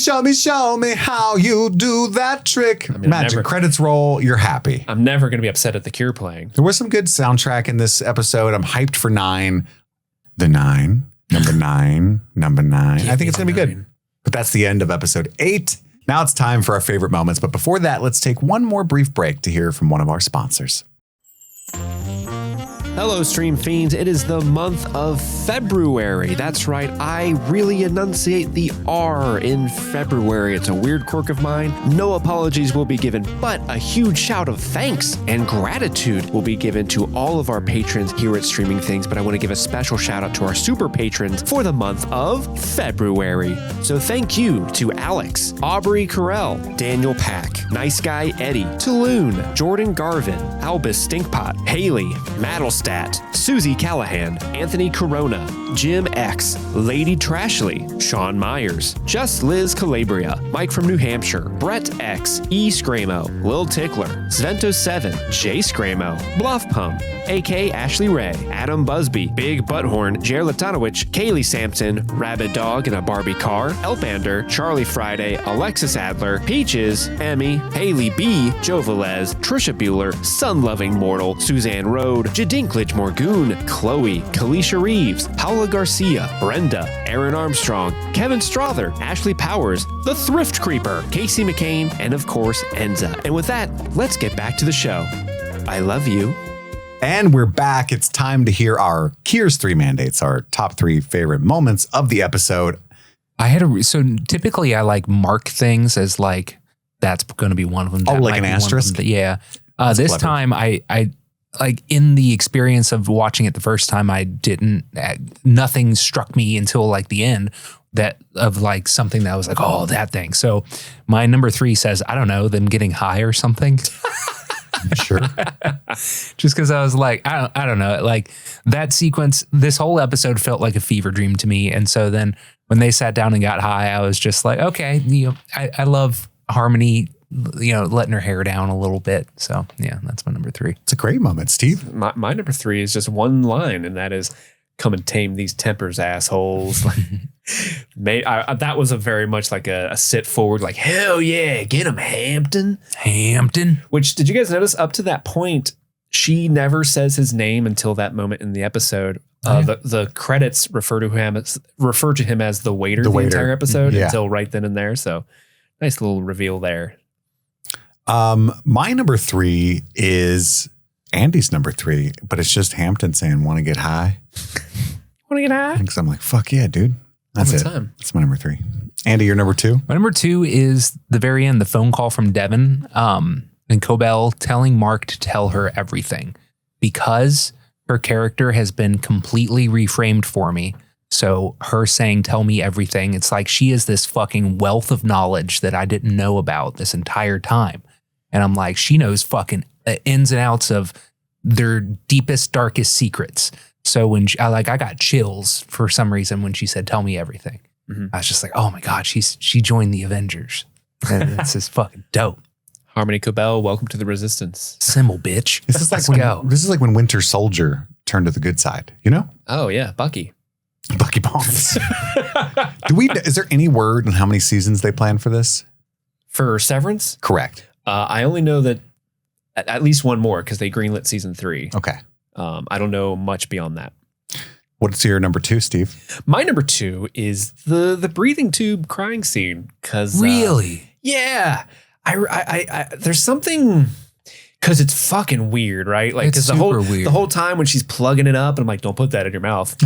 how you do that trick. I mean, Magic credits roll. You're happy. I'm never going to be upset at The Cure playing. There was some good soundtrack in this episode. I'm hyped for 9. The 9. Number 9. Number 9. I think it's going to be good. But that's the end of episode 8. Now it's time for our favorite moments. But before that, let's take one more brief break to hear from one of our sponsors. Hello, Stream Fiends. It is the month of February. That's right, I really enunciate the R in February. It's a weird quirk of mine. No apologies will be given, but a huge shout of thanks and gratitude will be given to all of our patrons here at Streaming Things, but I want to give a special shout out to our super patrons for the month of February. So thank you to Alex, Aubrey Carell, Daniel Pack, Nice Guy Eddie, Tulloon, Jordan Garvin, Albus Stinkpot, Haley, Maddlestat, Susie Callahan, Anthony Corona, Jim X, Lady Trashley, Sean Myers, Just Liz Calabria, Mike from New Hampshire, Brett X, E. Scramo, Lil Tickler, Svento7, Jay Scramo, Bluff Pump, AK Ashley Ray, Adam Busby, Big Butthorn, Jer Latanowicz, Kaylee Sampson, Rabid Dog in a Barbie Car, Elbander, Charlie Friday, Alexis Adler, Peaches, Emmy, Haley B, Joe Velez, Trisha Bueller, Sun-Loving Mortal, Suzanne Rode, Jadinklage Morgoon, Chloe, Kalisha Reeves, Paula Garcia, Brenda, Aaron Armstrong, Kevin Strother, Ashley Powers, The Thrift Creeper, Casey McCain, and of course, Enza. And with that, let's get back to the show. I love you. And we're back. It's time to hear our Kier's 3 mandates, our top 3 favorite moments of the episode. So typically I like mark things as like, that's going to be one of them. Oh, like an asterisk? Yeah. This clever. time I like in the experience of watching it the first time, nothing struck me until like the end that of like something that was like, oh, that thing. So my number 3 says, I don't know, them getting high or something. Sure. Just because I was like, I don't know, like that sequence, this whole episode felt like a fever dream to me. And so then when they sat down and got high, I was just like, okay, I love Harmony, letting her hair down a little bit. So yeah, that's my number 3. It's a great moment, Steve. My number 3 is just one line, and that is, come and tame these tempers, assholes. That was a very much like a sit forward, like, hell yeah, get him, Hampton. Which, did you guys notice up to that point, she never says his name until that moment in the episode. The credits refer to him as the waiter the entire episode until right then and there. So nice little reveal there. My number 3 is Andy's number 3, but it's just Hampton saying, want to get high? Want to get high? Because I'm like, fuck yeah, dude. That's it. That's my number 3. Andy, your number 2? My number 2 is the very end, the phone call from Devin and Cobel telling Mark to tell her everything because her character has been completely reframed for me. So her saying, tell me everything. It's like she is this fucking wealth of knowledge that I didn't know about this entire time. And I'm like, she knows fucking ins and outs of their deepest, darkest secrets. So when I got chills for some reason when she said, tell me everything. Mm-hmm. I was just like, oh my God, she joined the Avengers. And it's just fucking dope. Harmony Cobel, welcome to the Resistance. Symbol, bitch. This is like when Winter Soldier turned to the good side, Oh yeah, Bucky Barnes. Is there any word on how many seasons they plan for this? For Severance? Correct. I only know that at least one more because they greenlit season 3. Okay. I don't know much beyond that. What's your number 2, Steve? My number 2 is the breathing tube crying scene. Cause really, yeah, I there's something because it's fucking weird, right? Like because the whole time when she's plugging it up, and I'm like, don't put that in your mouth.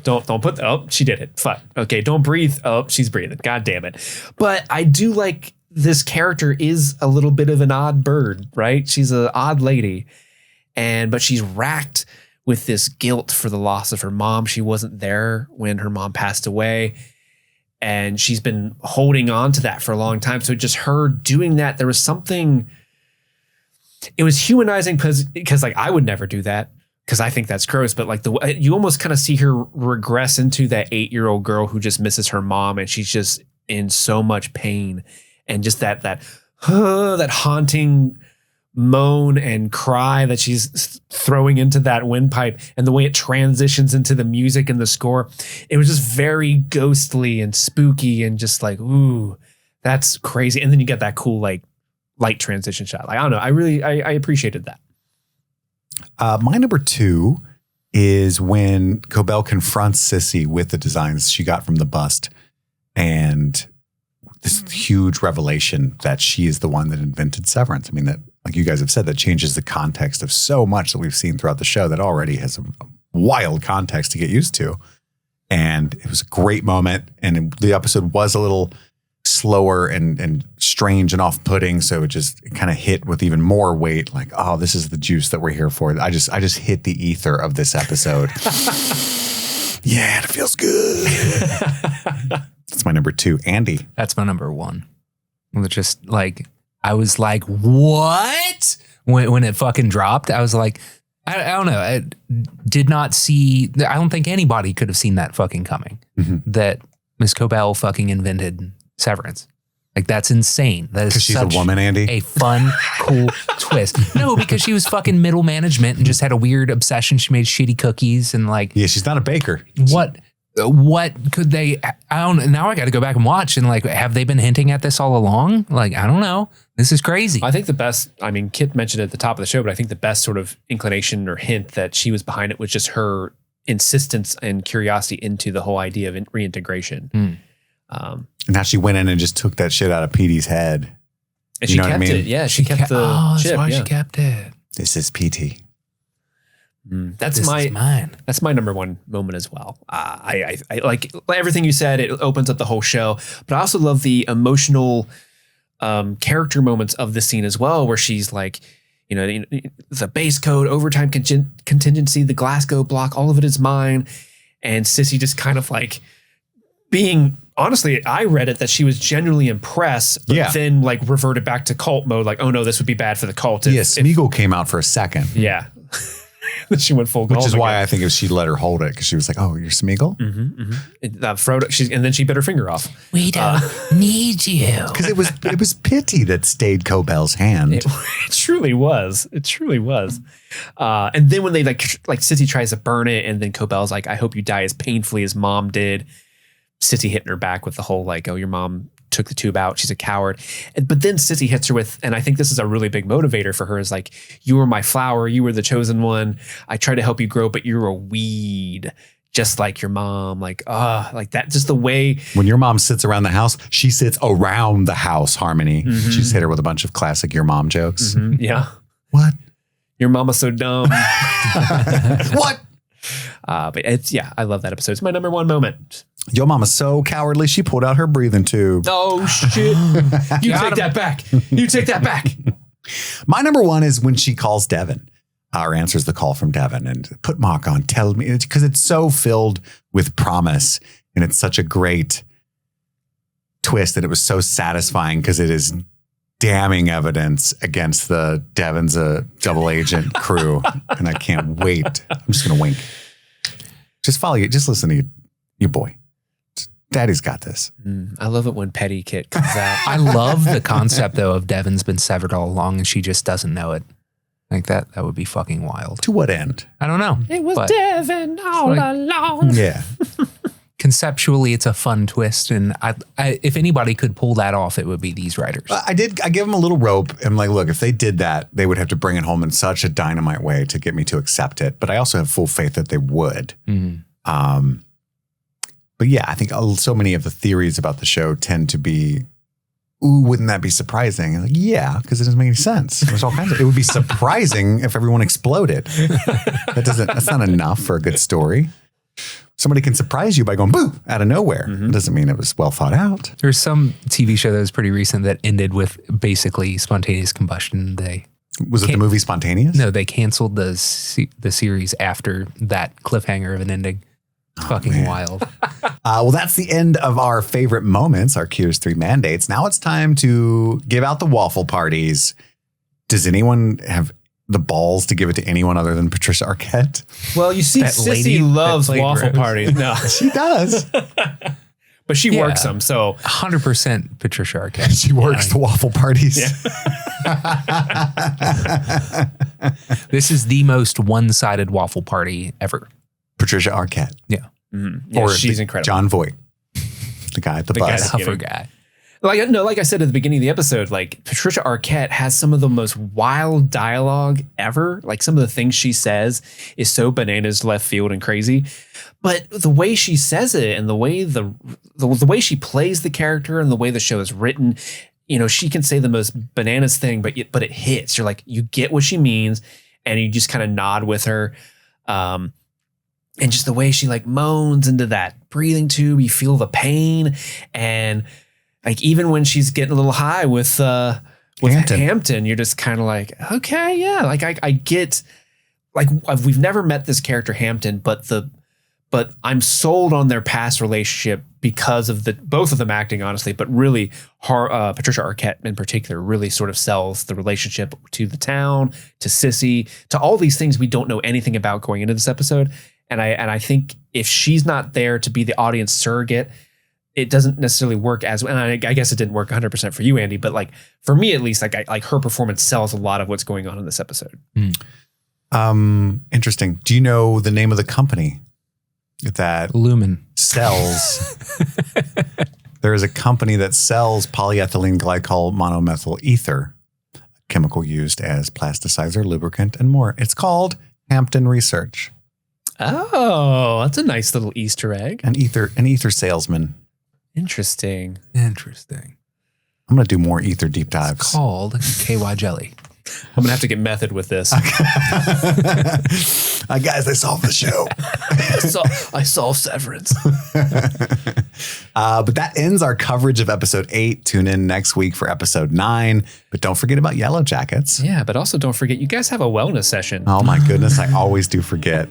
don't put that. Oh, she did it. Fuck. Okay, don't breathe. Oh, she's breathing. God damn it. But I do like this character is a little bit of an odd bird, right? She's an odd lady. But she's racked with this guilt for the loss of her mom. She wasn't there when her mom passed away. And she's been holding on to that for a long time. So just her doing that, there was something, it was humanizing because like I would never do that because I think that's gross. But like you almost kind of see her regress into that 8-year-old girl who just misses her mom. And she's just in so much pain. And just that haunting moan and cry that she's throwing into that windpipe and the way it transitions into the music and the score. It was just very ghostly and spooky and just like, ooh, that's crazy. And then you get that cool, like light transition shot. Like, I don't know. I appreciated that. My number 2 is when Cobel confronts Sissy with the designs she got from the bust and this huge revelation that she is the one that invented Severance. I mean, that like you guys have said, that changes the context of so much that we've seen throughout the show that already has a wild context to get used to. And it was a great moment. And the episode was a little slower and strange and off-putting. So it just kind of hit with even more weight. Like, oh, this is the juice that we're here for. I just hit the ether of this episode. Yeah, it feels good. That's my number 2. Andy. That's my number 1. It was just like, I was like, what? When it fucking dropped, I was like, I don't know. I did not see, I don't think anybody could have seen that fucking coming. Mm-hmm. That Miss Cobel fucking invented Severance. Like, that's insane. That is Because she's such a woman, Andy. a fun, cool twist. No, because she was fucking middle management and just had a weird obsession. She made shitty cookies and like, Yeah, she's not a baker. what could they, I don't, now I got to go back and watch and like, have they been hinting at this all along? Like, I don't know. This is crazy. I think the best, I mean, Kit mentioned it at the top of the show, but I think the best sort of inclination or hint that she was behind it was just her insistence and curiosity into the whole idea of reintegration. And how she went in and just took that shit out of Petey's head. And she kept it. Yeah, she kept the that's chip. why Yeah. she kept it. This is PT. That's This is mine. That's my number 1 moment as well. I like everything you said. It opens up the whole show, but I also love the emotional character moments of the scene as well, where she's like, you know, the base code, overtime contingency, the Glasgow block, all of it is mine. And Sissy just kind of like being, honestly, I read it that she was genuinely impressed, but then like reverted back to cult mode. Like, oh no, this would be bad for the cult. Smeagol came out for a second. Yeah. She went full Which gold is why again. I think she let her hold it, because she was like, oh, you're Smeagol? Frodo, and then she bit her finger off. We don't need you. Because it was pity that stayed Cobel's hand. It truly was. It truly was. And then when they like Sissy tries to burn it, and then Cobel's like, I hope you die as painfully as mom did. Sissy hitting her back with the whole like, oh, your mom took the tube out. She's a coward. But then Sissy hits her with, and I think this is a really big motivator for her, is like, you were my flower. You were the chosen one. I tried to help you grow, but you're a weed, just like your mom. Like, like that, just the way. When your mom sits around the house, she sits around the house, Harmony. She's hit her with a bunch of classic your mom jokes. Yeah. What? Your mama's so dumb. What? But it's, yeah, I love that episode. It's my number 1 moment. Your mama's so cowardly, she pulled out her breathing tube. Oh, shit. You take that back. You take that back. My number 1 is when she calls Devin, or answers the call from Devin, and put Mock on, tell me, because it's so filled with promise, and it's such a great twist that it was so satisfying, because it is damning evidence against the Devin's a double agent crew. And I can't wait. I'm just going to wink. Just follow you. Just listen to your boy. Daddy's got this. I love it when Petty Kit comes out. I love the concept though of Devin's been severed all along and she just doesn't know it. Like that would be fucking wild. To what end? I don't know. It was but Devin all like- along. Yeah. conceptually, it's a fun twist. And I, if anybody could pull that off, it would be these writers. I give them a little rope. I'm like, look, if they did that, they would have to bring it home in such a dynamite way to get me to accept it. But I also have full faith that they would. But yeah, I think so many of the theories about the show tend to be, ooh, wouldn't that be surprising? And like, yeah, because it doesn't make any sense. There's all kinds of, it would be surprising if everyone exploded. That's not enough for a good story. Somebody can surprise you by going boo out of nowhere. It doesn't mean it was well thought out. There's some TV show that was pretty recent that ended with basically spontaneous combustion. Was it the movie Spontaneous? No, they canceled the series after that cliffhanger of an ending. It's fucking wild. Well, that's the end of our favorite moments, our Kier's 3 mandates. Now it's time to give out the waffle parties. Does anyone have the balls to give it to anyone other than Patricia Arquette? Well, you see, That Sissy lady loves that played waffle Rose. parties. No, She does. but she Yeah. works them. So 100% Patricia Arquette. She works the waffle parties. This is the most one-sided waffle party ever. Patricia Arquette. Yeah. yeah, Or she's the- incredible. John Voight, the guy at the guy bus. that- Tougher guy. Like I said at the beginning of the episode, like Patricia Arquette has some of the most wild dialogue ever. Like some of the things she says is so bananas, left field, and crazy. But the way she says it, and the way the way she plays the character, and the way the show is written, she can say the most bananas thing, but it hits. You're like, you get what she means, and you just kind of nod with her. And just the way she like moans into that breathing tube, you feel the pain. And like, even when she's getting a little high with Hampton, you're just kind of like, okay, yeah. Like I get, like, we've never met this character Hampton, but I'm sold on their past relationship because of both of them acting, honestly, but really Patricia Arquette in particular really sort of sells the relationship to the town, to Sissy, to all these things we don't know anything about going into this episode. And I think if she's not there to be the audience surrogate, it doesn't necessarily work as well. And I guess it didn't work 100% for you, Andy, but like for me at least, like her performance sells a lot of what's going on in this episode. Interesting. Do you know the name of the company that Lumon sells? There is a company that sells polyethylene glycol monomethyl ether, a chemical used as plasticizer, lubricant, and more. It's called Hampton Research. Oh, that's a nice little Easter egg. An ether salesman. Interesting. I'm going to do more ether deep dives. It's called KY Jelly. I'm going to have to get method with this. Guys, I solved the show. I solved Severance. But that ends our coverage of episode 8. Tune in next week for episode 9. But don't forget about Yellow Jackets. Yeah, but also don't forget, you guys have a wellness session. Oh my goodness, I always do forget.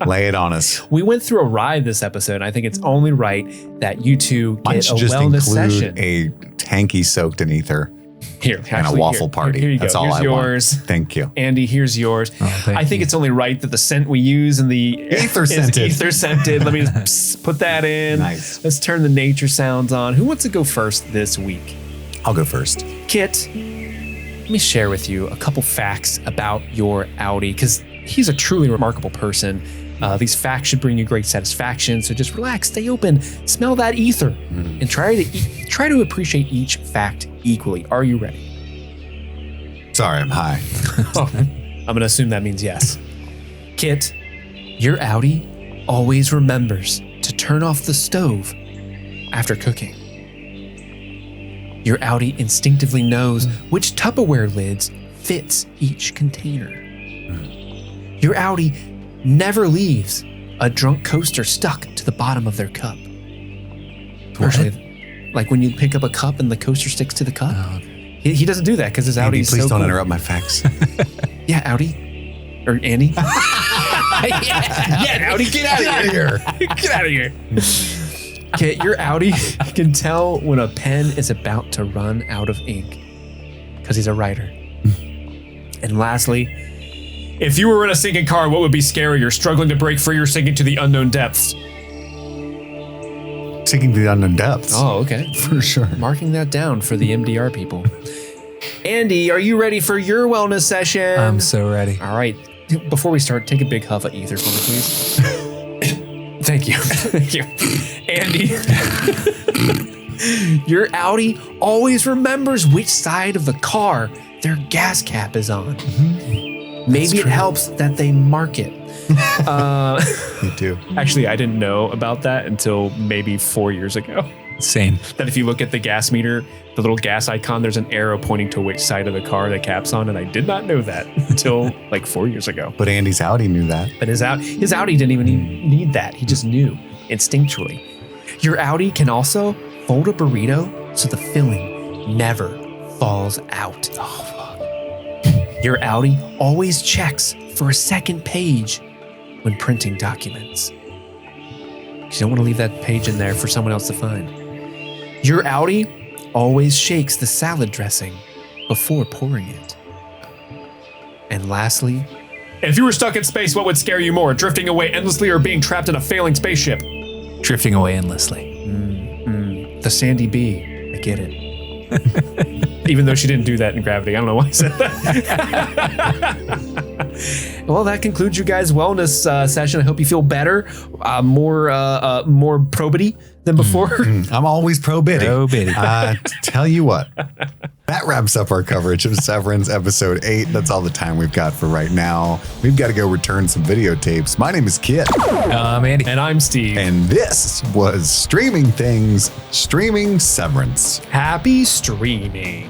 Lay it on us. We went through a ride this episode, and I think it's only right that you two get Mine should a just wellness include session. a tanky soaked in ether. Here, And a waffle party. Here you That's go. all Here's I yours. want. Thank you. Andy, here's yours. I think it's only right that the scent we use in the Ether is scented. ether scented. Let me just put that in. Nice. Let's turn the nature sounds on. Who wants to go first this week? I'll go first. Kit, let me share with you a couple facts about your Audi, because he's a truly remarkable person. These facts should bring you great satisfaction. So just relax, stay open, smell that ether, and try to appreciate each fact equally. Are you ready? Sorry, I'm high. I'm going to assume that means yes. Kit, your Audi always remembers to turn off the stove after cooking. Your Audi instinctively knows which Tupperware lids fits each container. Your Audi never leaves a drunk coaster stuck to the bottom of their cup. Actually, like when you pick up a cup and the coaster sticks to the cup. He doesn't do that because his Andy, Audi's please so don't cool. interrupt my facts. Yeah, Audi. Or Andy. yeah, Audi, get out of here. Get out of here. Okay, your Audi can tell when a pen is about to run out of ink because he's a writer. And lastly, if you were in a sinking car, what would be scarier? Struggling to break free or sinking to the unknown depths? Sinking to the unknown depths. Oh, okay. For sure. Marking that down for the MDR people. Andy, are you ready for your wellness session? I'm so ready. All right. Before we start, take a big huff of ether for me, please. Thank you. Thank you. Andy, your Audi always remembers which side of the car their gas cap is on. Maybe it helps that they mark it. Me too. Actually, I didn't know about that until maybe 4 years ago. Same. That if you look at the gas meter, the little gas icon, there's an arrow pointing to which side of the car the cap's on, and I did not know that until like 4 years ago. But Andy's Audi knew that. But his Audi didn't even need that. He just knew instinctually. Your Audi can also fold a burrito so the filling never falls out. Oh, fuck. Your Audi always checks for a second page when printing documents. You don't want to leave that page in there for someone else to find. Your Audi always shakes the salad dressing before pouring it. And lastly, if you were stuck in space, what would scare you more? Drifting away endlessly or being trapped in a failing spaceship? Drifting away endlessly. The Sandy Bee. I get it. Even though she didn't do that in Gravity. I don't know why I said that. Well, that concludes you guys' wellness session. I hope you feel better, more probity than before. I'm always pro-bitty. Pro-bitty. Tell you what, that wraps up our coverage of Severance episode 8. That's all the time we've got for right now. We've got to go return some videotapes. My name is Kit. Andy. And I'm Steve. And this was Streaming Things, Streaming Severance. Happy streaming.